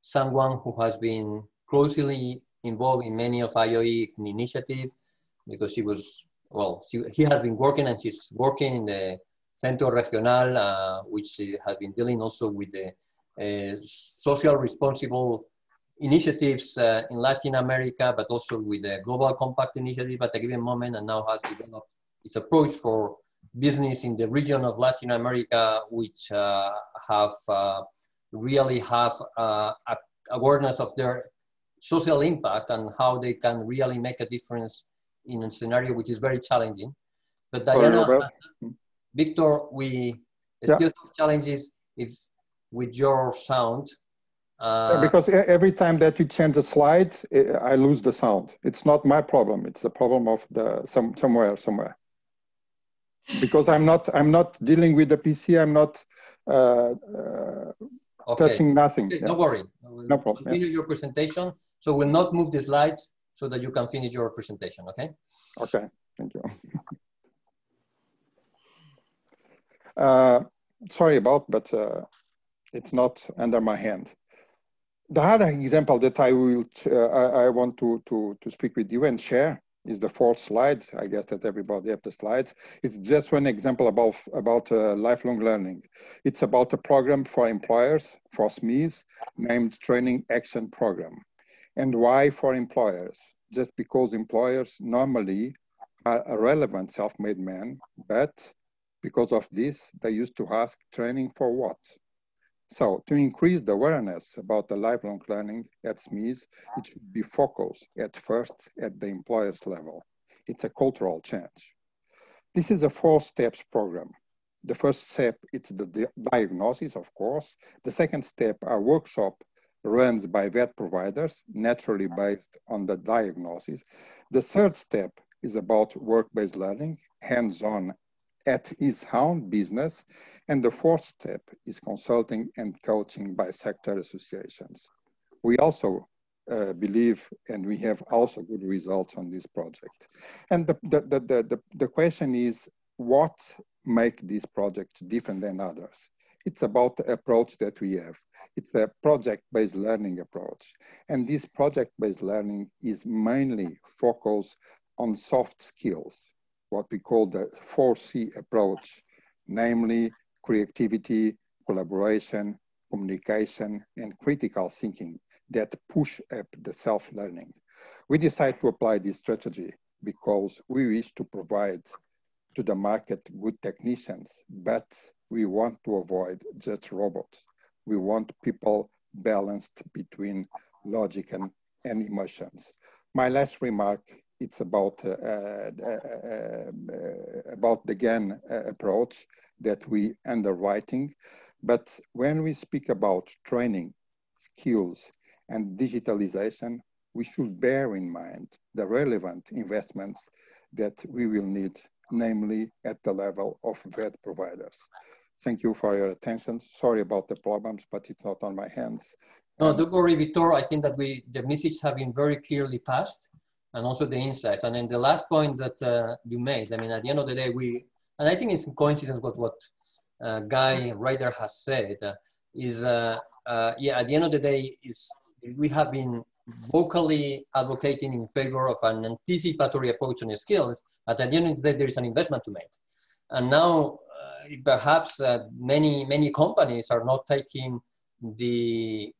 someone who has been closely involved in many of IOE initiatives, because she was, well, he has been working and she's working in the Centro Regional, which has been dealing also with the social responsible initiatives in Latin America, but also with the Global Compact initiative at a given moment, and now has developed its approach for business in the region of Latin America, which really have awareness of their social impact and how they can really make a difference in a scenario which is very challenging. But Diana, Victor, we still have challenges with your sound. Because every time that you change the slide, I lose the sound. It's not my problem. It's the problem of the somewhere. Because I'm not dealing with the PC. I'm not Okay. Touching nothing. Okay, Yeah. don't worry. No problem. Continue your presentation. So we'll not move the slides so that you can finish your presentation, okay? Okay, thank you. Sorry about, but it's not under my hand. The other example that I will, I want to speak with you and share is the fourth slide. I guess that everybody have the slides. It's just one example about lifelong learning. It's about a program for employers, for SMEs, named Training Action Program. And why for employers? Just because employers normally are a relevant self-made men, but because of this, they used to ask training for what? So to increase the awareness about the lifelong learning at SMEs, it should be focused at first at the employer's level. It's a cultural change. This is a 4 steps program. The first step, it's the diagnosis, of course. The second step are workshop runs by vet providers, naturally based on the diagnosis. The third step is about work-based learning, hands-on at his own business. And the fourth step is consulting and coaching by sector associations. We also believe, and we have also good results on this project. And the question is, what makes this project different than others? It's about the approach that we have. It's a project-based learning approach. And this project-based learning is mainly focused on soft skills, what we call the 4C approach, namely creativity, collaboration, communication, and critical thinking that push up the self-learning. We decided to apply this strategy because we wish to provide to the market good technicians, but we want to avoid just robots. We want people balanced between logic and emotions. My last remark, it's about the GAN approach that we underwriting. But when we speak about training, skills, and digitalization, we should bear in mind the relevant investments that we will need, namely at the level of vet providers. Thank you for your attention. Sorry about the problems, but it's not on my hands. No, don't worry, Victor. I think that the message have been very clearly passed, and also the insights. And then the last point that you made, I mean, at the end of the day, and I think it's in coincidence with what Guy Ryder has said, yeah, at the end of the day, we have been vocally advocating in favor of an anticipatory approach on the skills, but at the end of the day, there is an investment to make. And now, perhaps many companies are not taking the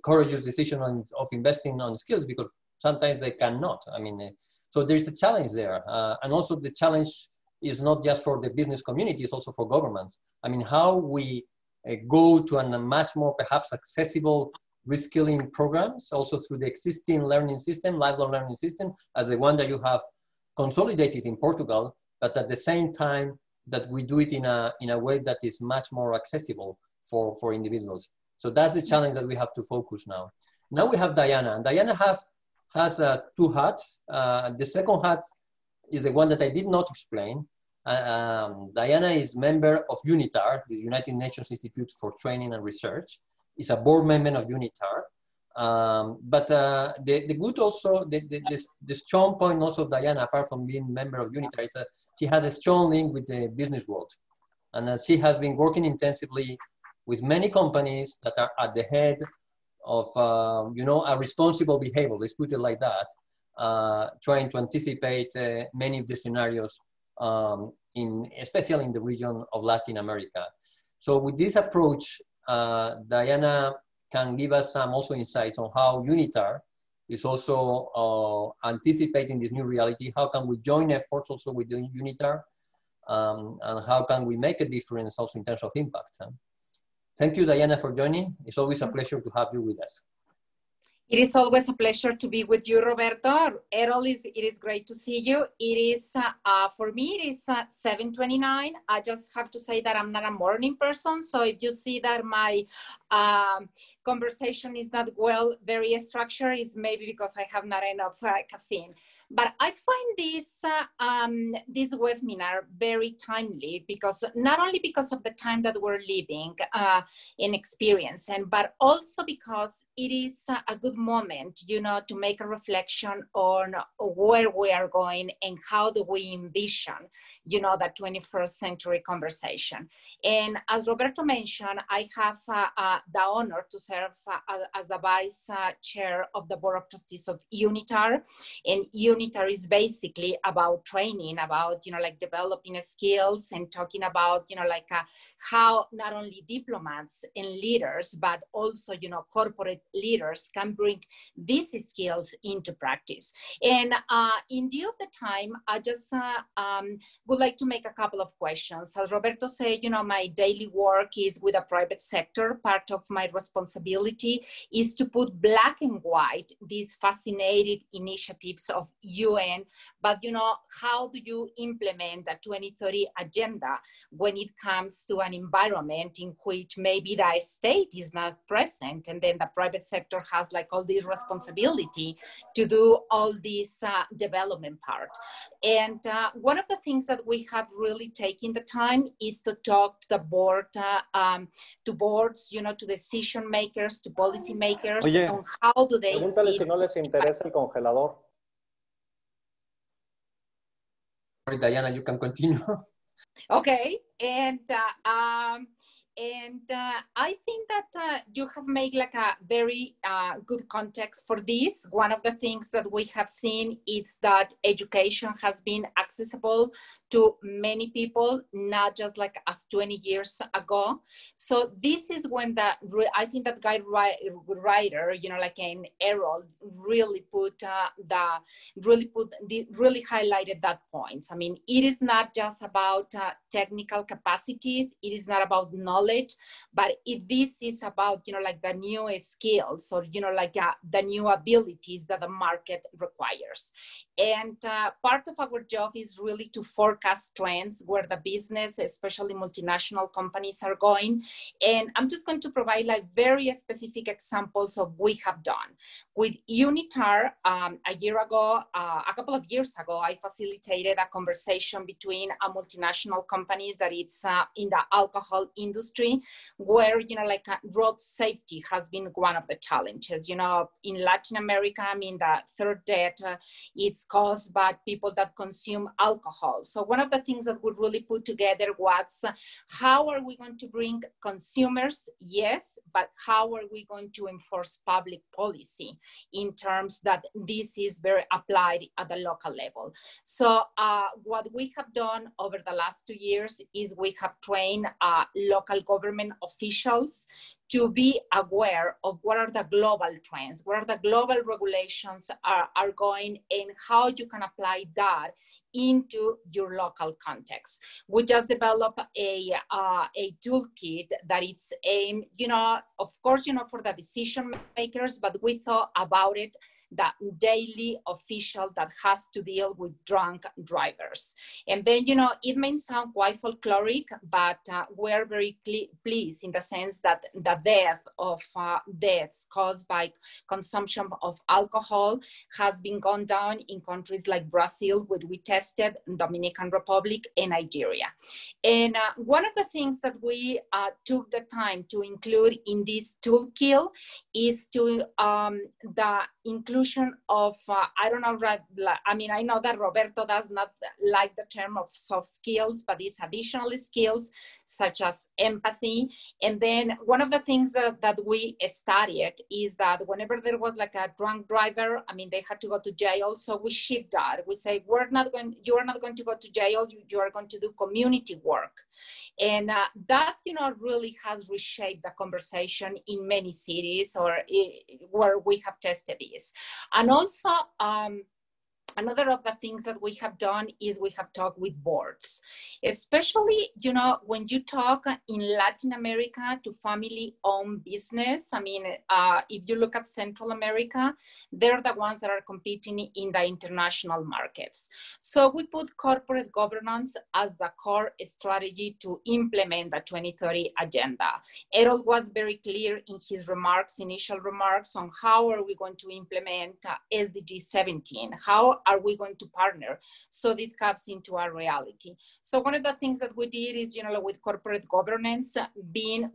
courageous decision of investing on skills because sometimes they cannot. I mean, so there's a challenge there. And also the challenge is not just for the business community, it's also for governments. I mean, how we go to a much more perhaps accessible reskilling programs, also through the existing learning system, lifelong learning system, as the one that you have consolidated in Portugal, but at the same time that we do it in a way that is much more accessible for individuals. So that's the challenge that we have to focus now. Now we have Diana, and Diana has 2 hats. The second hat is the one that I did not explain. Diana is member of UNITAR, the United Nations Institute for Training and Research. Is a board member of UNITAR. But the good also, the strong point also of Diana, apart from being member of UNITAR, is that she has a strong link with the business world. And she has been working intensively with many companies that are at the head of, you know, a responsible behavior, let's put it like that, trying to anticipate many of the scenarios, especially in the region of Latin America. So with this approach, Diana can give us some also insights on how UNITAR is also anticipating this new reality. How can we join efforts also with UNITAR? And how can we make a difference also in terms of impact? Thank you, Diana, for joining. It's always a pleasure to have you with us. It is always a pleasure to be with you, Roberto. Errol, it is great to see you. It is, for me, it is 7:29. I just have to say that I'm not a morning person. So if you see that my conversation is not very structured is maybe because I have not enough caffeine. But I find this webinar very timely because not only because of the time that we're living in experience, but also because it is a good moment, you know, to make a reflection on where we are going and how do we envision, you know, the 21st century conversation. And as Roberto mentioned, I have the honor to serve as the vice chair of the board of trustees of UNITAR. And UNITAR is basically about training, about, you know, like developing skills and talking about, you know, like how not only diplomats and leaders, but also, you know, corporate leaders can bring these skills into practice. And in view of the time, I just would like to make a couple of questions. As Roberto said, you know, my daily work is with the private sector. Part of my responsibility is to put black and white these fascinating initiatives of UN, but, you know, how do you implement the 2030 agenda when it comes to an environment in which maybe the state is not present, and then the private sector has like all this responsibility to do all this development part. And one of the things that we have really taken the time is to talk to the board, to boards, you know, to decision makers, to policy makers, on how do they pregúntale see. si no les interesa el congelador. Sorry, Diana, you can continue. Okay, and I think that you have made like a very good context for this. One of the things that we have seen is that education has been accessible to many people, not just like as 20 years ago. So this is when I think that guide writer, you know, like in Errol, really really highlighted that point. I mean, it is not just about technical capacities. It is not about knowledge, but this is about, you know, like the new skills or, you know, like the new abilities that the market requires. And part of our job is really to forecast trends where the business, especially multinational companies, are going. And I'm just going to provide like very specific examples of what we have done. With UNITAR, a couple of years ago, I facilitated a conversation between a multinational companies that it's in the alcohol industry, where, you know, like road safety has been one of the challenges. You know, in Latin America, I mean, the third death, it's caused by people that consume alcohol. So one of the things that we really put together was how are we going to bring consumers? Yes, but how are we going to enforce public policy in terms that this is very applied at the local level? So what we have done over the last 2 years is we have trained local government officials to be aware of what are the global trends, where the global regulations are going, and how you can apply that into your local context. We just developed a toolkit that it's aimed, you know, of course, you know, for the decision makers, but we thought about it, that daily official that has to deal with drunk drivers. And then, you know, it may sound quite folkloric, but we're very pleased in the sense that the deaths caused by consumption of alcohol has been gone down in countries like Brazil, where we tested, Dominican Republic, and Nigeria. And one of the things that we took the time to include in this toolkit is to the inclusion of, I don't know, I mean, I know that Roberto does not like the term of soft skills, but these additional skills such as empathy. And then one of the things that we studied is that whenever there was like a drunk driver, I mean, they had to go to jail. So we shift that. We say, you are not going to go to jail. You are going to do community work. And that, you know, really has reshaped the conversation in many cities or where we have tested this. And also, Another of the things that we have done is we have talked with boards, especially, you know, when you talk in Latin America to family-owned business. I mean, if you look at Central America, they're the ones that are competing in the international markets. So we put corporate governance as the core strategy to implement the 2030 agenda. Errol was very clear in his remarks, initial remarks, on how are we going to implement SDG 17, how are we going to partner so that it comes into our reality. So one of the things that we did is, you know, with corporate governance being,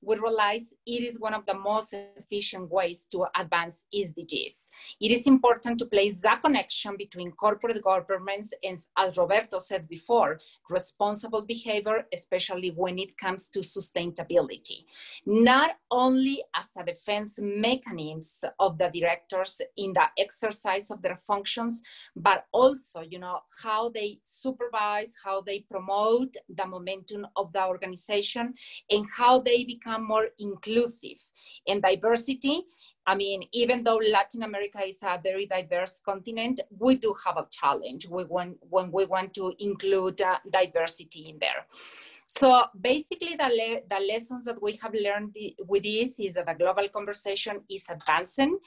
we realized it is one of the most efficient ways to advance SDGs. It is important to place that connection between corporate governance and, as Roberto said before, responsible behavior, especially when it comes to sustainability. Not only as a defense mechanism of the directors in the exercise of their functions, but also, you know, how they supervise, how they promote the momentum of the organization, and how they become more inclusive. And diversity, I mean, even though Latin America is a very diverse continent, we do have a challenge when we want to include diversity in there. So basically the lessons that we have learned with this is that the global conversation is advancing.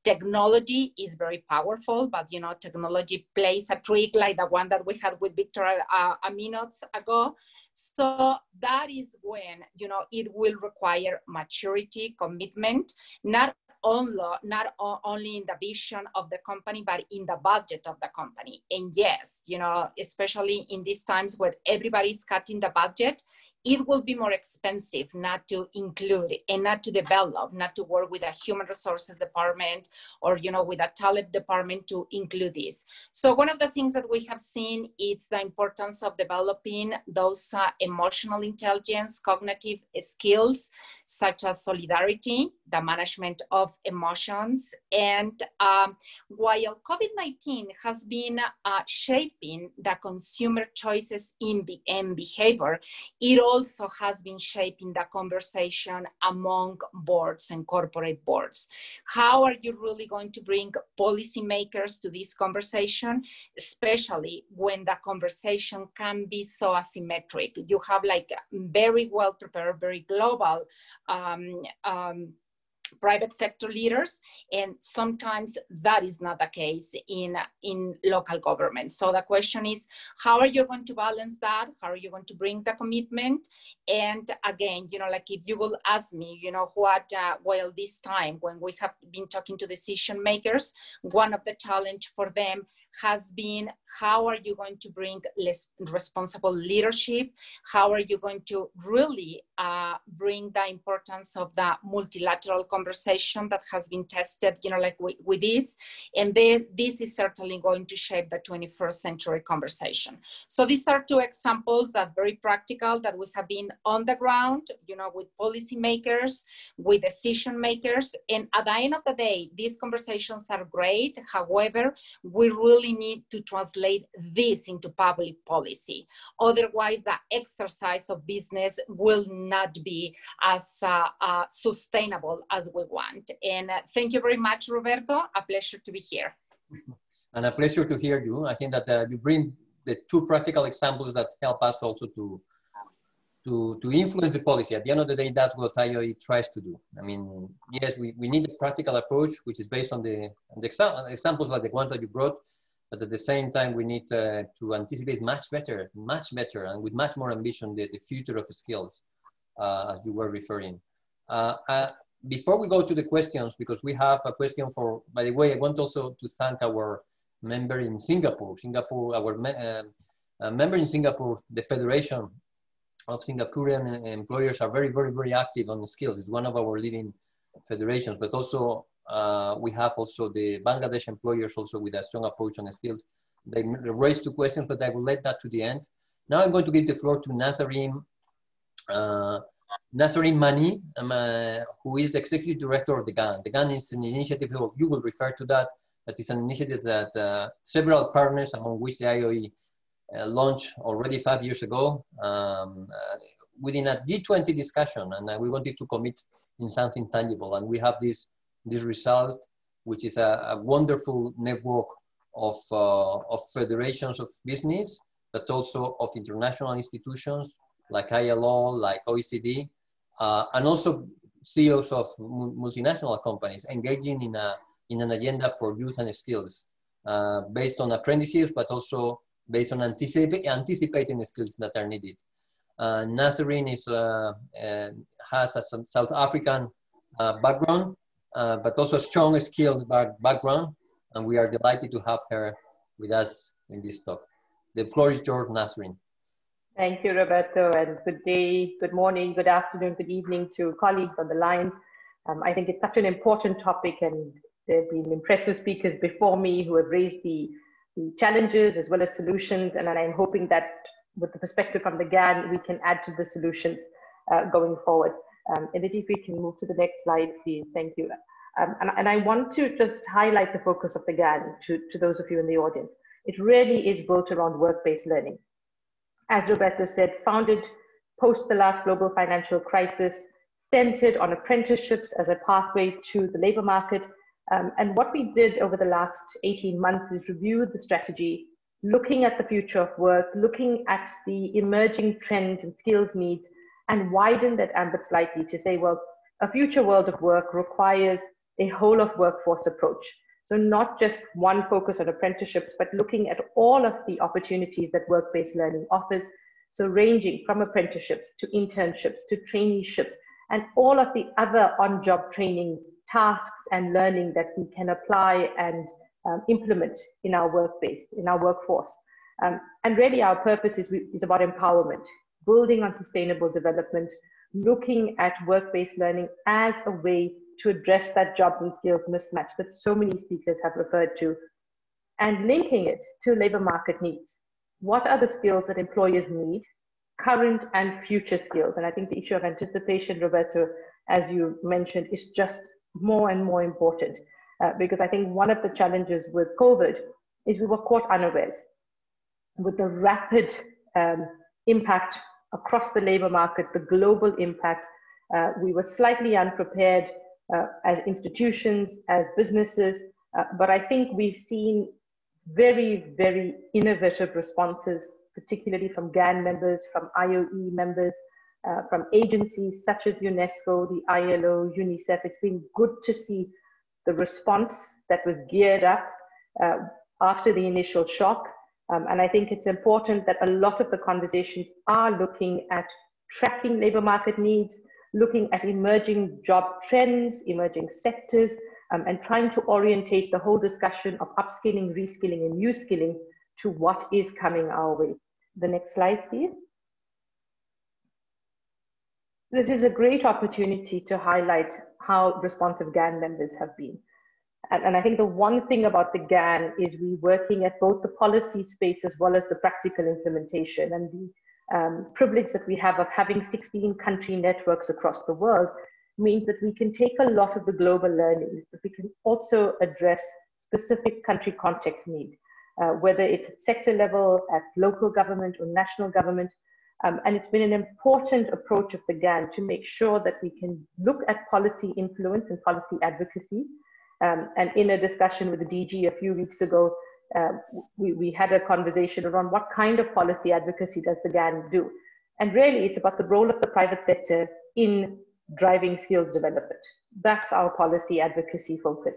Technology is very powerful, but you know, technology plays a trick like the one that we had with Victor a minutes ago. So that is when, you know, it will require maturity, commitment, not only in the vision of the company, but in the budget of the company. And yes, you know, especially in these times where everybody's cutting the budget, it will be more expensive not to include and not to develop, not to work with a human resources department or, you know, with a talent department to include this. So one of the things that we have seen is the importance of developing those emotional intelligence, cognitive skills, such as solidarity, the management of emotions. And while COVID-19 has been shaping the consumer choices in behavior, it also has been shaping the conversation among boards and corporate boards. How are you really going to bring policymakers to this conversation, especially when the conversation can be so asymmetric? You have like very well prepared, very global private sector leaders, and sometimes that is not the case in local government. So the question is, how are you going to balance that? How are you going to bring the commitment? And again, you know, like if you will ask me, you know, what, well, this time when we have been talking to decision makers, one of the challenge for them has been, how are you going to bring less responsible leadership? How are you going to really bring the importance of the multilateral conversation that has been tested, you know, like with this? And then this is certainly going to shape the 21st century conversation. So these are two examples that are very practical, that we have been on the ground, you know, with policymakers, with decision makers. And at the end of the day, these conversations are great. However, we really need to translate this into public policy. Otherwise, the exercise of business will not be as sustainable as we want. And thank you very much, Roberto. A pleasure to be here. And a pleasure to hear you. I think that you bring the two practical examples that help us also to influence the policy. At the end of the day, that's what IOE tries to do. I mean, yes, we need a practical approach, which is based on the examples like the ones that you brought, but at the same time, we need to anticipate much better, and with much more ambition, the future of skills, as you were referring. Before we go to the questions, because we have a question for, by the way, I want also to thank our member in Singapore, our member in Singapore, the Federation of Singaporean employers are very, very, very active on skills. It's one of our leading federations, but also we have also the Bangladesh employers also with a strong approach on skills. They raised two questions, but I will let that to the end. Now I'm going to give the floor to Nazarene Mani, who is the executive director of the GAN. The GAN is an initiative, you will refer to that, but it's an initiative that several partners, among which the IOE, launched already 5 years ago within a G20 discussion, and we wanted to commit in something tangible. And we have this result, which is a wonderful network of federations of business, but also of international institutions like ILO, like OECD, and also CEOs of multinational companies engaging in an agenda for youth and skills based on apprenticeships, but also based on anticipating skills that are needed. Nazarene has a South African background, but also a strong skilled background, and we are delighted to have her with us in this talk. The floor is yours, Nazarene. Thank you, Roberto, and good day, good morning, good afternoon, good evening to colleagues on the line. I think it's such an important topic, and there have been impressive speakers before me who have raised the challenges as well as solutions, and I'm hoping that with the perspective from the GAN, we can add to the solutions going forward. And if we can move to the next slide, please. Thank you. And I want to just highlight the focus of the GAN to those of you in the audience. It really is built around work-based learning. As Roberto said, founded post the last global financial crisis, centered on apprenticeships as a pathway to the labor market. And what we did over the last 18 months is review the strategy, looking at the future of work, looking at the emerging trends and skills needs, and widen that ambit slightly to say, well, a future world of work requires a whole of workforce approach. So not just one focus on apprenticeships, but looking at all of the opportunities that work-based learning offers. So ranging from apprenticeships to internships to traineeships and all of the other on-job training tasks and learning that we can apply and implement in our workplace, in our workforce. And really our purpose is about empowerment, building on sustainable development, looking at work-based learning as a way to address that jobs and skills mismatch that so many speakers have referred to, and linking it to labor market needs. What are the skills that employers need, current and future skills? And I think the issue of anticipation, Roberto, as you mentioned, is just more and more important because I think one of the challenges with COVID is we were caught unawares with the rapid impact across the labor market, the global impact. We were slightly unprepared as institutions, as businesses, but I think we've seen very, very innovative responses, particularly from GAN members, from IOE members, from agencies such as UNESCO, the ILO, UNICEF. It's been good to see the response that was geared up after the initial shock. And I think it's important that a lot of the conversations are looking at tracking labor market needs, looking at emerging job trends, emerging sectors, and trying to orientate the whole discussion of upskilling, reskilling, and new skilling to what is coming our way. The next slide, please. This is a great opportunity to highlight how responsive GAN members have been. And I think the one thing about the GAN is we're working at both the policy space as well as the practical implementation. And the privilege that we have of having 16 country networks across the world means that we can take a lot of the global learnings, but we can also address specific country context need, whether it's at sector level, at local government or national government. And it's been an important approach of the GAN to make sure that we can look at policy influence and policy advocacy. And in a discussion with the DG a few weeks ago, we had a conversation around what kind of policy advocacy does the GAN do? And really it's about the role of the private sector in driving skills development. That's our policy advocacy focus.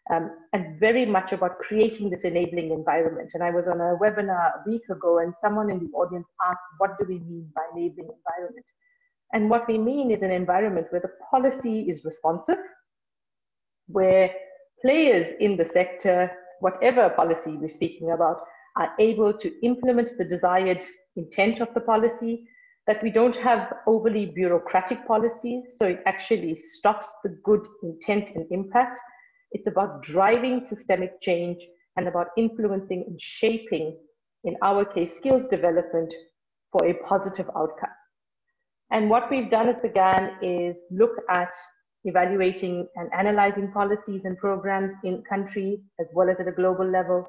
And very much about creating this enabling environment. And I was on a webinar a week ago and someone in the audience asked, what do we mean by enabling environment? And what we mean is an environment where the policy is responsive, where players in the sector, whatever policy we're speaking about, are able to implement the desired intent of the policy, that we don't have overly bureaucratic policies, so it actually stops the good intent and impact. It's about driving systemic change and about influencing and shaping, in our case, skills development for a positive outcome. And what we've done as the GAN is look at evaluating and analyzing policies and programs in country as well as at a global level.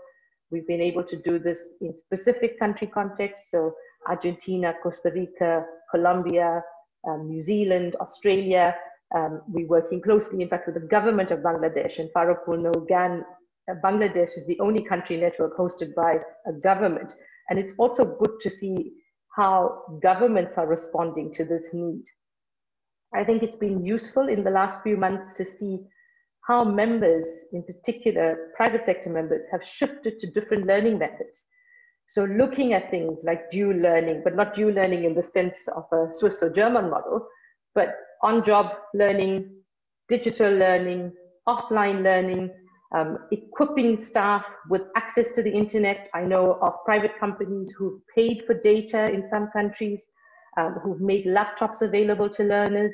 We've been able to do this in specific country contexts, so Argentina, Costa Rica, Colombia, New Zealand, Australia. We're working closely, in fact, with the government of Bangladesh, and Farokul know GAN Bangladesh is the only country network hosted by a government. And it's also good to see how governments are responding to this need. I think it's been useful in the last few months to see how members, in particular private sector members, have shifted to different learning methods. So looking at things like dual learning, but not dual learning in the sense of a Swiss or German model, but on-job learning, digital learning, offline learning, equipping staff with access to the internet. I know of private companies who've paid for data in some countries, who've made laptops available to learners.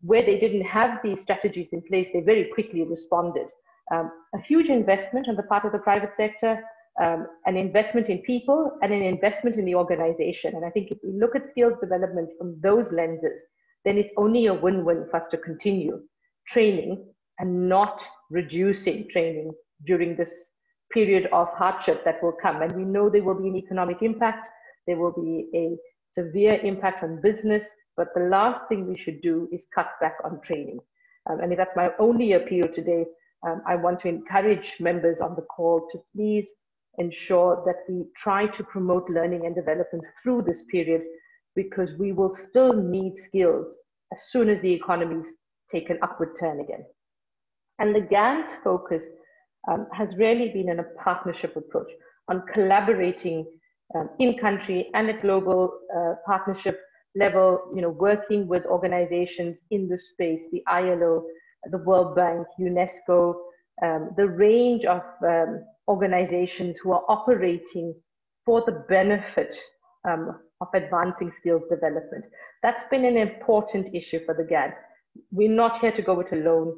Where they didn't have these strategies in place, they very quickly responded. A huge investment on the part of the private sector, an investment in people and an investment in the organization. And I think if we look at skills development from those lenses, then it's only a win-win for us to continue training and not reducing training during this period of hardship that will come. And we know there will be an economic impact, there will be a severe impact on business, but the last thing we should do is cut back on training. And if that's my only appeal today, I want to encourage members on the call to please ensure that we try to promote learning and development through this period, because we will still need skills as soon as the economies take an upward turn again. And the GAN's focus has really been in a partnership approach on collaborating in country and at global partnership level, working with organizations in the space, the ILO, the World Bank, UNESCO, the range of organizations who are operating for the benefit of advancing skills development. That's been an important issue for the GAN. We're not here to go it alone.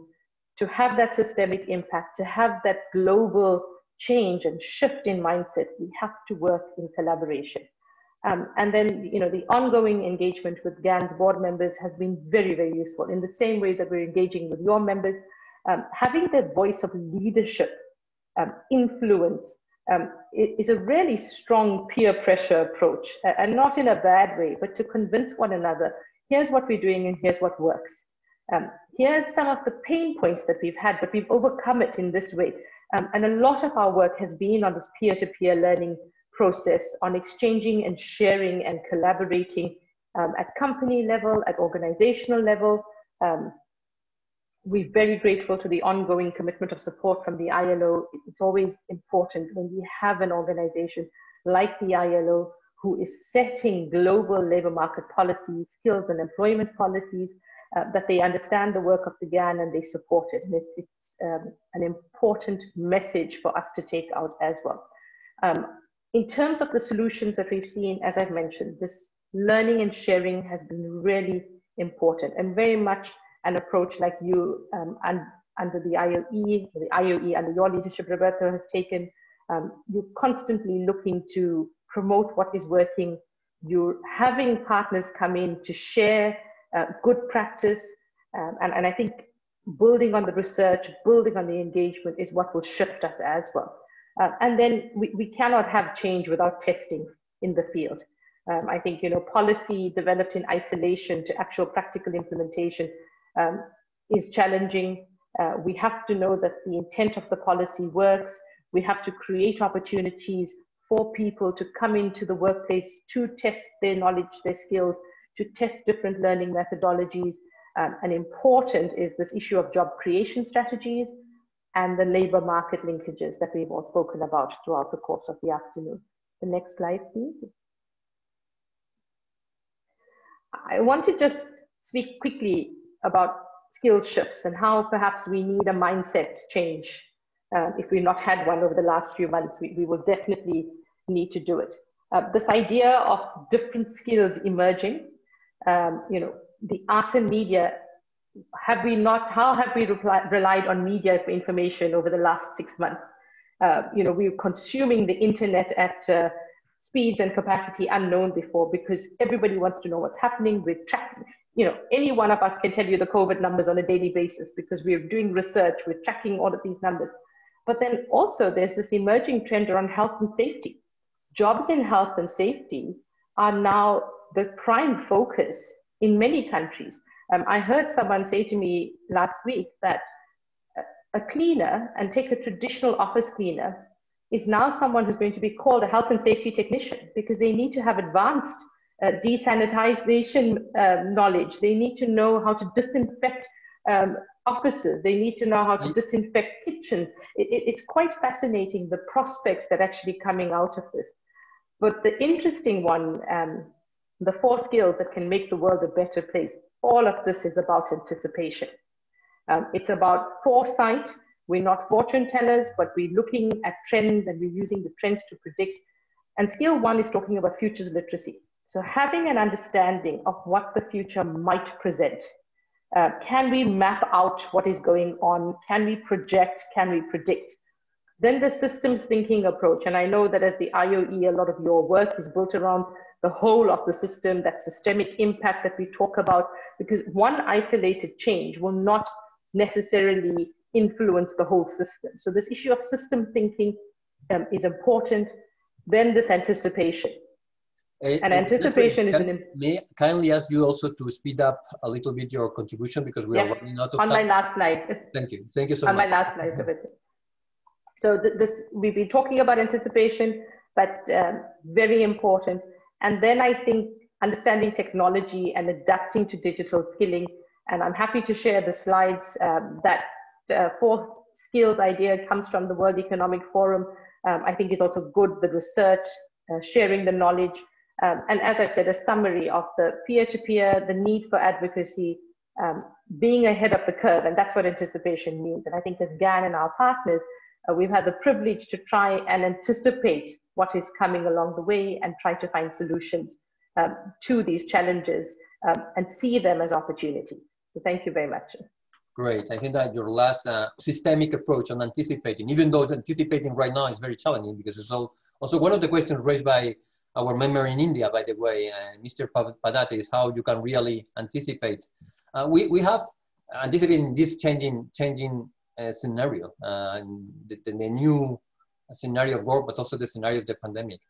To have that systemic impact, to have that global change and shift in mindset, we have to work in collaboration. And then, the ongoing engagement with GAN's board members has been very, very useful. In the same way that we're engaging with your members, having the voice of leadership, influence, is a really strong peer pressure approach, and not in a bad way, but to convince one another, here's what we're doing and here's what works. Here's some of the pain points that we've had, but we've overcome it in this way. And a lot of our work has been on this peer-to-peer learning process, on exchanging and sharing and collaborating at company level, at organizational level. We're very grateful to the ongoing commitment of support from the ILO. It's always important when we have an organization like the ILO who is setting global labor market policies, skills and employment policies, that they understand the work of the GAN and they support it. And it's an important message for us to take out as well. In terms of the solutions that we've seen, as I've mentioned, this learning and sharing has been really important and very much an approach like you under the IOE under your leadership, Roberto, has taken. You're constantly looking to promote what is working. You're having partners come in to share good practice. And I think building on the research, building on the engagement is what will shift us as well. And then we cannot have change without testing in the field. I think, policy developed in isolation to actual practical implementation is challenging. We have to know that the intent of the policy works. We have to create opportunities for people to come into the workplace to test their knowledge, their skills, to test different learning methodologies. And important is this issue of job creation strategies and the labor market linkages that we've all spoken about throughout the course of the afternoon. The next slide, please. I want to just speak quickly about skill shifts and how perhaps we need a mindset change. If we've not had one over the last few months, we will definitely need to do it. This idea of different skills emerging, the arts and media, how have we relied on media for information over the last 6 months? We're consuming the internet at speeds and capacity unknown before, because everybody wants to know what's happening. We're tracking, any one of us can tell you the COVID numbers on a daily basis because we're doing research, we're tracking all of these numbers. But then also there's this emerging trend around health and safety. Jobs in health and safety are now the prime focus in many countries. I heard someone say to me last week that a cleaner, and take a traditional office cleaner, is now someone who's going to be called a health and safety technician because they need to have advanced desanitization knowledge. They need to know how to disinfect offices. They need to know how to disinfect kitchens. It's quite fascinating, the prospects that are actually coming out of this. But the interesting one, the 4 skills that can make the world a better place, all of this is about anticipation. It's about foresight. We're not fortune tellers, but we're looking at trends and we're using the trends to predict. And skill 1 is talking about futures literacy. So having an understanding of what the future might present. Can we map out what is going on? Can we project? Can we predict? Then the systems thinking approach. And I know that as the IOE, a lot of your work is built around the whole of the system, that systemic impact that we talk about, because one isolated change will not necessarily influence the whole system. So this issue of system thinking is important. Then this anticipation. And anticipation is May I kindly ask you also to speed up a little bit your contribution because we are running out of time. On my last slide. Thank you. Thank you so much. On my last slide. So we've been talking about anticipation, but very important. And then I think understanding technology and adapting to digital skilling. And I'm happy to share the slides. That 4th skills idea comes from the World Economic Forum. I think it's also good, the research, sharing the knowledge. And as I said, a summary of the peer-to-peer, the need for advocacy, being ahead of the curve, and that's what anticipation means. And I think as GAN and our partners, we've had the privilege to try and anticipate what is coming along the way and try to find solutions to these challenges and see them as opportunities. So thank you very much. Great. I think that your last systemic approach on anticipating, even though anticipating right now is very challenging because it's also one of the questions raised by our member in India, by the way, Mr. Padate, is how you can really anticipate. We have anticipating this changing scenario, the new scenario of work, but also the scenario of the pandemic.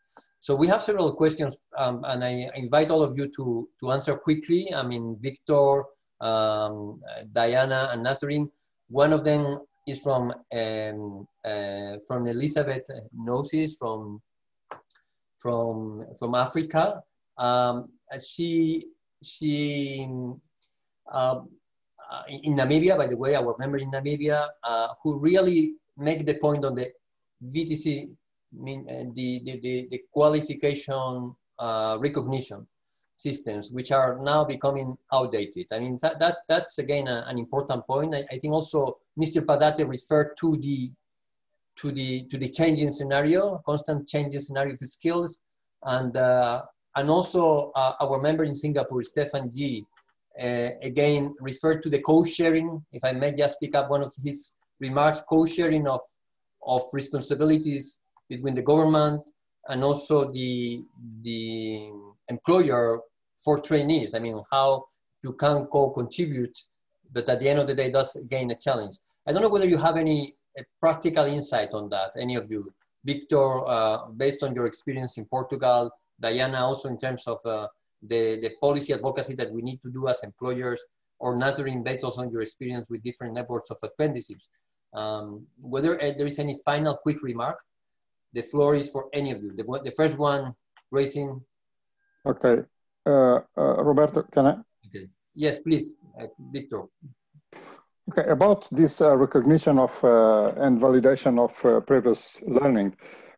So we have several questions, and I invite all of you to answer quickly. I mean, Victor, Diana, and Nazarene. One of them is from Elizabeth Gnosis from Africa. In Namibia, by the way, our member in Namibia, who really make the point on the VTC, the qualification recognition systems, which are now becoming outdated. I mean, that's again an important point. I think also Mr. Padate referred to the changing scenario, constant changing scenario of skills, and also our member in Singapore, Stefan G, again referred to the co-sharing. If I may just pick up one of his remarks, co-sharing of responsibilities between the government and also the employer for trainees. I mean, how you can co-contribute, but at the end of the day, that's again a challenge. I don't know whether you have any practical insight on that, any of you. Victor, based on your experience in Portugal, Diana, also in terms of the policy advocacy that we need to do as employers, or Nazarene, based also on your experience with different networks of apprenticeships. Whether there is any final quick remark. The floor is for any of you. The first one raising. Okay, Roberto, can I? Okay. Yes, please, Victor. Okay, about this recognition of and validation of previous learning,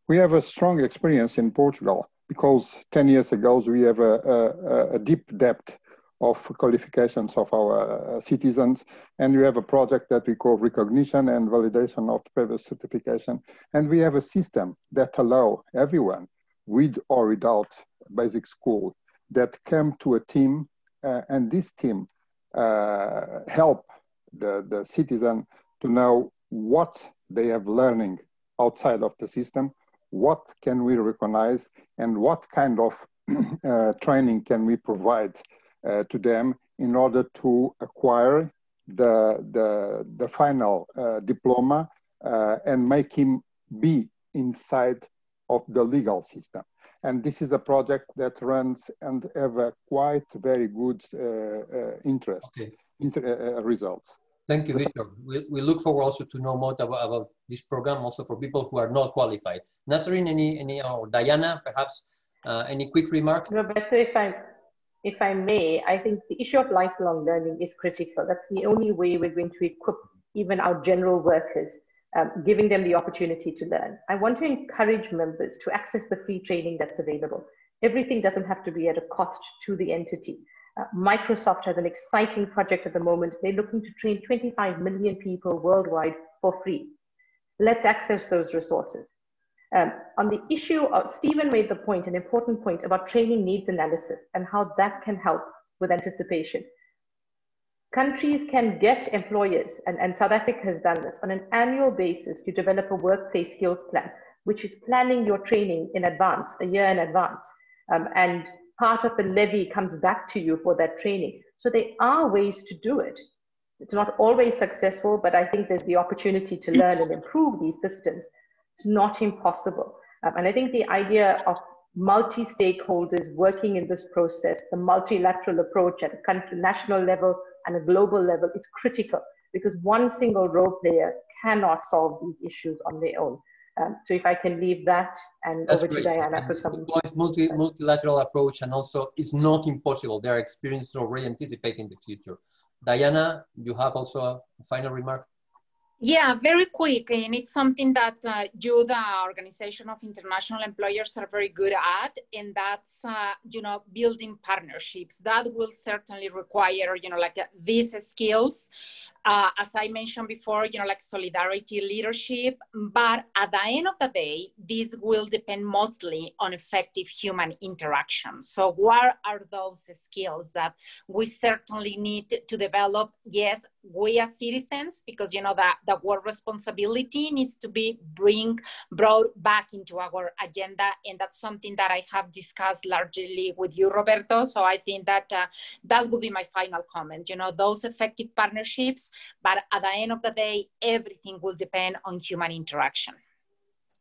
we have a strong experience in Portugal because 10 years ago we have a deep depth of qualifications of our citizens, and we have a project that we call recognition and validation of previous certification, and we have a system that allow everyone, with or without basic school, that come to a team, and this team help the citizen to know what they have learning outside of the system, what can we recognize, and what kind of training can we provide to them in order to acquire the final diploma and make him be inside of the legal system. And this is a project that runs and have a quite very good interest, results. Thank you, Victor. We look forward also to know more about this program, also for people who are not qualified. Nazarene, or Diana, perhaps any quick remark? Roberto, if I may, I think the issue of lifelong learning is critical. That's the only way we're going to equip even our general workers, giving them the opportunity to learn. I want to encourage members to access the free training that's available. Everything doesn't have to be at a cost to the entity. Microsoft has an exciting project at the moment. They're looking to train 25 million people worldwide for free. Let's access those resources. On the issue of, Stephen made the point, an important point about training needs analysis and how that can help with anticipation. Countries can get employers, and South Africa has done this, on an annual basis to develop a workplace skills plan, which is planning your training in advance, a year in advance. And part of the levy comes back to you for that training. So there are ways to do it. It's not always successful, but I think there's the opportunity to learn and improve these systems. It's not impossible. And I think the idea of multi-stakeholders working in this process, the multilateral approach at a country, national level and a global level is critical, because one single role player cannot solve these issues on their own. So if I can leave that, and That's over great. to Diana for some. Multilateral approach, and also it's not impossible. There are experiences already anticipating the future. Diana, you have also a final remark? Yeah, very quick, and it's something that you, the Organization of International Employers, are very good at, and that's, building partnerships. That will certainly require, these skills. As I mentioned before, solidarity, leadership, but at the end of the day, this will depend mostly on effective human interaction. So what are those skills that we certainly need to develop? Yes, we as citizens, because the word responsibility needs to be brought back into our agenda, and that's something that I have discussed largely with you, Roberto. So I think that that would be my final comment. Those effective partnerships, but at the end of the day, everything will depend on human interaction.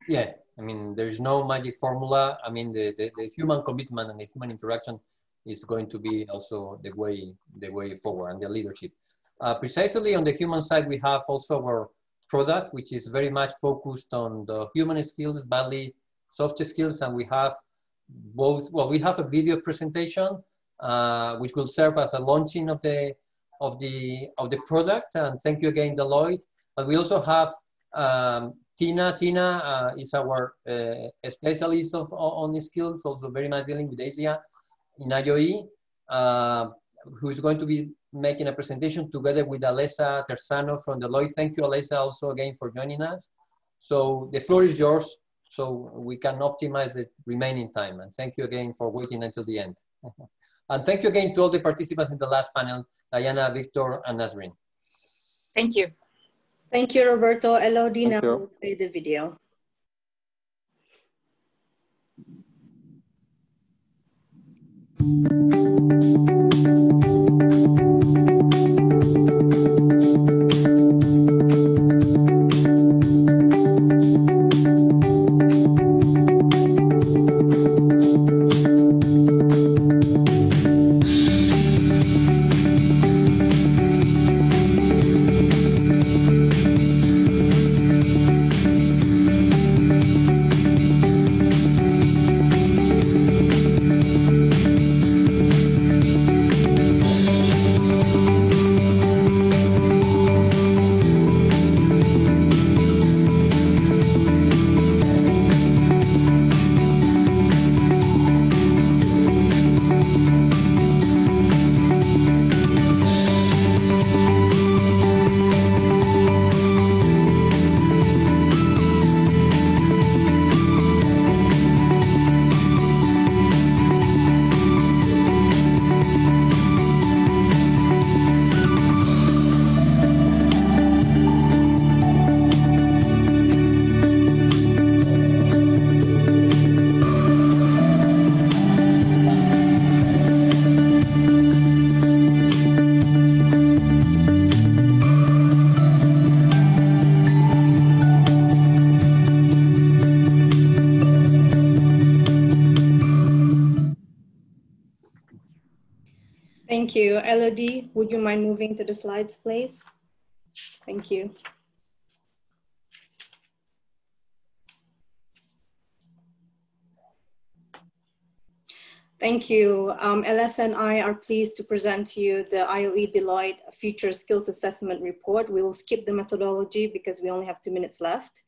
Yeah, I mean, there's no magic formula. I mean, the human commitment and the human interaction is going to be also the way forward, and the leadership. Precisely on the human side, we have also our product, which is very much focused on the human skills, badly soft skills, and we have both. Well, we have a video presentation, which will serve as a launching of the product. And thank you again, Deloitte. But we also have Tina. Tina is our specialist on the skills, also very much dealing with Asia in IOE, who is going to be making a presentation together with Alessa Terzano from Deloitte. Thank you, Alessa, also again for joining us. So the floor is yours, so we can optimize the remaining time. And thank you again for waiting until the end. And thank you again to all the participants in the last panel, Diana, Victor, and Nazarene. Thank you. Thank you, Roberto. Elodie now will play the video. Thank you. Elodie, would you mind moving to the slides, please? Thank you. Thank you. Alessa and I are pleased to present to you the IOE-Deloitte Future Skills Assessment Report. We will skip the methodology because we only have 2 minutes left.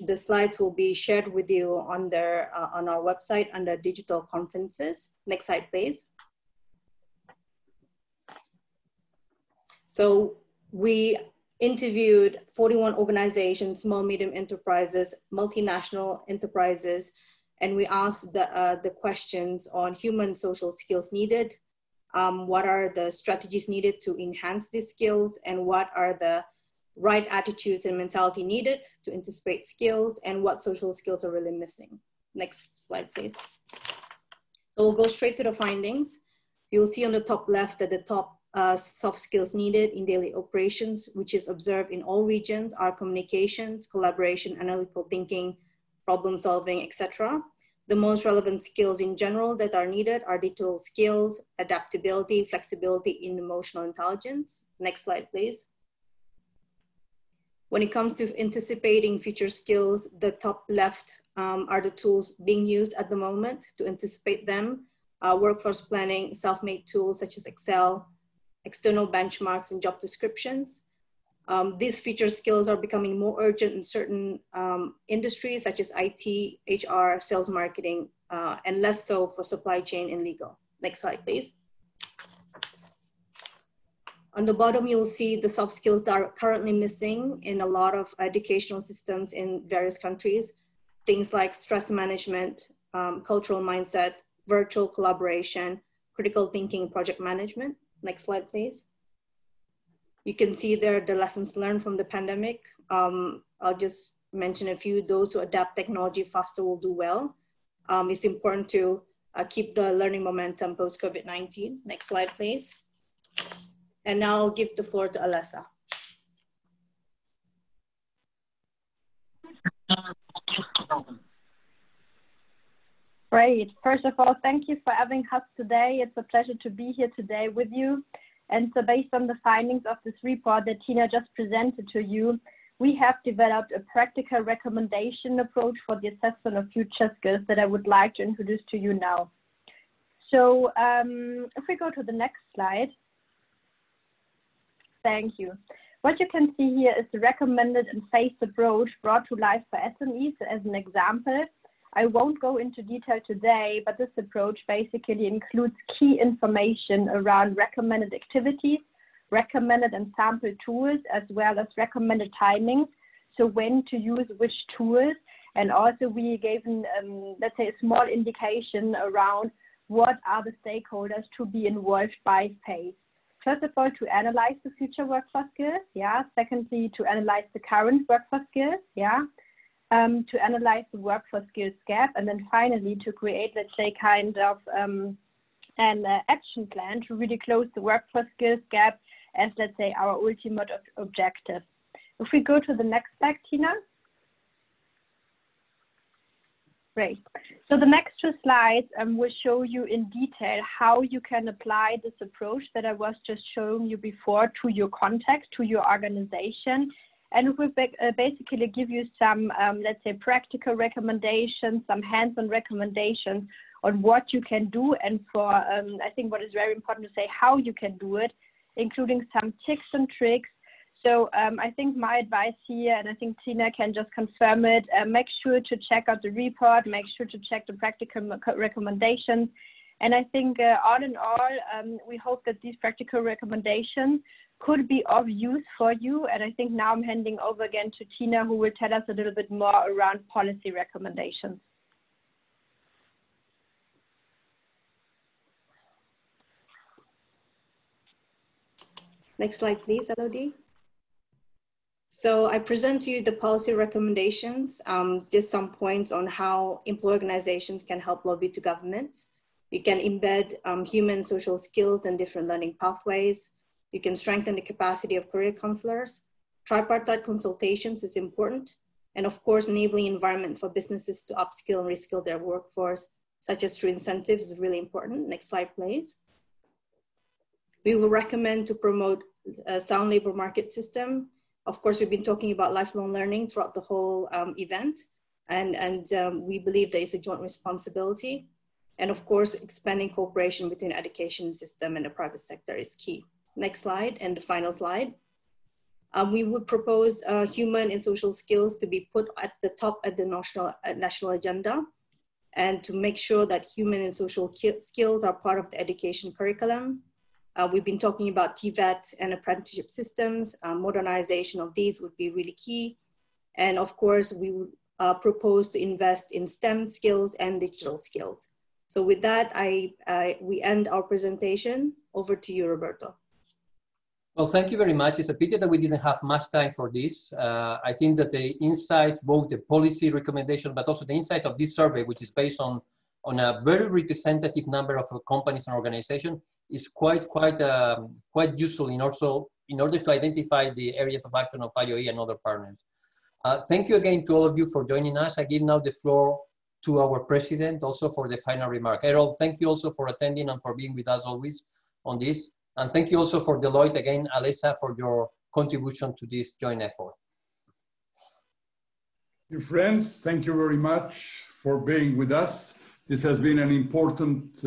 The slides will be shared with you on our website under digital conferences. Next slide, please. So we interviewed 41 organizations, small, medium enterprises, multinational enterprises, and we asked the questions on human social skills needed, what are the strategies needed to enhance these skills, and what are the right attitudes and mentality needed to anticipate skills, and what social skills are really missing. Next slide, please. So we'll go straight to the findings. You'll see on the top left that the top soft skills needed in daily operations, which is observed in all regions, are communications, collaboration, analytical thinking, problem solving, etc. The most relevant skills in general that are needed are digital skills, adaptability, flexibility, and emotional intelligence. Next slide, please. When it comes to anticipating future skills, the top left are the tools being used at the moment to anticipate them. Workforce planning, self-made tools such as Excel, external benchmarks, and job descriptions. These future skills are becoming more urgent in certain industries such as IT, HR, sales, marketing, and less so for supply chain and legal. Next slide, please. On the bottom, you'll see the soft skills that are currently missing in a lot of educational systems in various countries. Things like stress management, cultural mindset, virtual collaboration, critical thinking, project management. Next slide, please. You can see there the lessons learned from the pandemic. I'll just mention a few. Those who adapt technology faster will do well. It's important to keep the learning momentum post-COVID-19. Next slide, please. And now I'll give the floor to Alessa. Great. First of all, thank you for having us today. It's a pleasure to be here today with you. And so based on the findings of this report that Tina just presented to you, we have developed a practical recommendation approach for the assessment of future skills that I would like to introduce to you now. So if we go to the next slide. Thank you. What you can see here is the recommended and phased approach brought to life by SMEs as an example. I won't go into detail today, but this approach basically includes key information around recommended activities, recommended and sample tools, as well as recommended timings. So when to use which tools. And also we gave, let's say, a small indication around what are the stakeholders to be involved by phase. First of all, to analyze the future workforce skills, yeah. Secondly, to analyze the current workforce skills, yeah. To analyze the workforce skills gap, and then finally to create, let's say, kind of an action plan to really close the workforce skills gap as, let's say, our ultimate objective. If we go to the next slide, Tina. Great. So the next two slides will show you in detail how you can apply this approach that I was just showing you before to your context, to your organization. And we basically give you some, let's say, practical recommendations, some hands-on recommendations on what you can do. And for, I think what is very important to say, how you can do it, including some tips and tricks. So I think my advice here, and I think Tina can just confirm it, make sure to check out the report, make sure to check the practical recommendations. And I think all in all, we hope that these practical recommendations could be of use for you. And I think now I'm handing over again to Tina, who will tell us a little bit more around policy recommendations. Next slide, please, Elodie. So I present to you the policy recommendations, just some points on how employee organizations can help lobby to governments. You can embed human social skills and different learning pathways. You can strengthen the capacity of career counselors. Tripartite consultations is important. And of course, enabling environment for businesses to upskill and reskill their workforce, such as through incentives, is really important. Next slide, please. We will recommend to promote sound labor market system. Of course, we've been talking about lifelong learning throughout the whole event, and we believe there is a joint responsibility. And of course, expanding cooperation between education system and the private sector is key. Next slide, and the final slide. We would propose human and social skills to be put at the top of the national agenda, and to make sure that human and social skills are part of the education curriculum. We've been talking about TVET and apprenticeship systems. Modernization of these would be really key. And of course, we would propose to invest in STEM skills and digital skills. So with that, we end our presentation. Over to you, Roberto. Well, thank you very much. It's a pity that we didn't have much time for this. I think that the insights, both the policy recommendation, but also the insight of this survey, which is based on a very representative number of companies and organizations, is quite useful in order to identify the areas of action of IOE and other partners. Thank you again to all of you for joining us. I give now the floor to our president also for the final remark. Errol, thank you also for attending and for being with us always on this. And thank you also for Deloitte, again, Alessa, for your contribution to this joint effort. Dear friends, thank you very much for being with us. This has been an important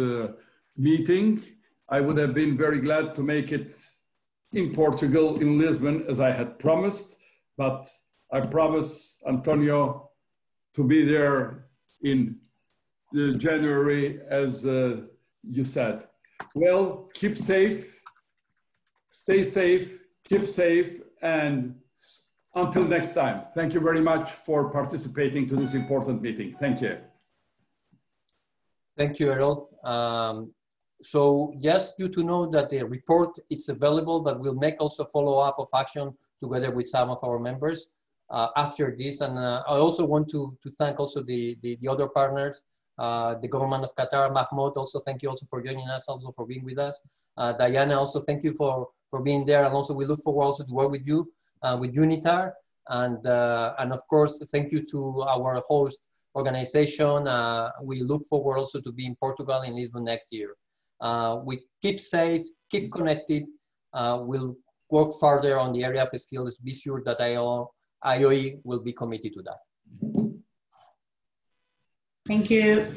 meeting. I would have been very glad to make it in Portugal, in Lisbon, as I had promised, but I promise Antonio to be there in January, as you said. Well, keep safe, stay safe, keep safe, and until next time. Thank you very much for participating to this important meeting. Thank you. Thank you, Errol. So just you to know that the report is available, but we'll make also follow-up of action together with some of our members after this. And I also want to thank also the other partners, the government of Qatar. Mahmoud, also thank you also for joining us, also for being with us. Diana, also thank you for being there, and also we look forward also to work with you, with UNITAR, and of course thank you to our host organization. We look forward also to be in Portugal, in Lisbon next year. We keep safe, keep connected. We'll work further on the area of skills. Be sure that IOE will be committed to that. Thank you.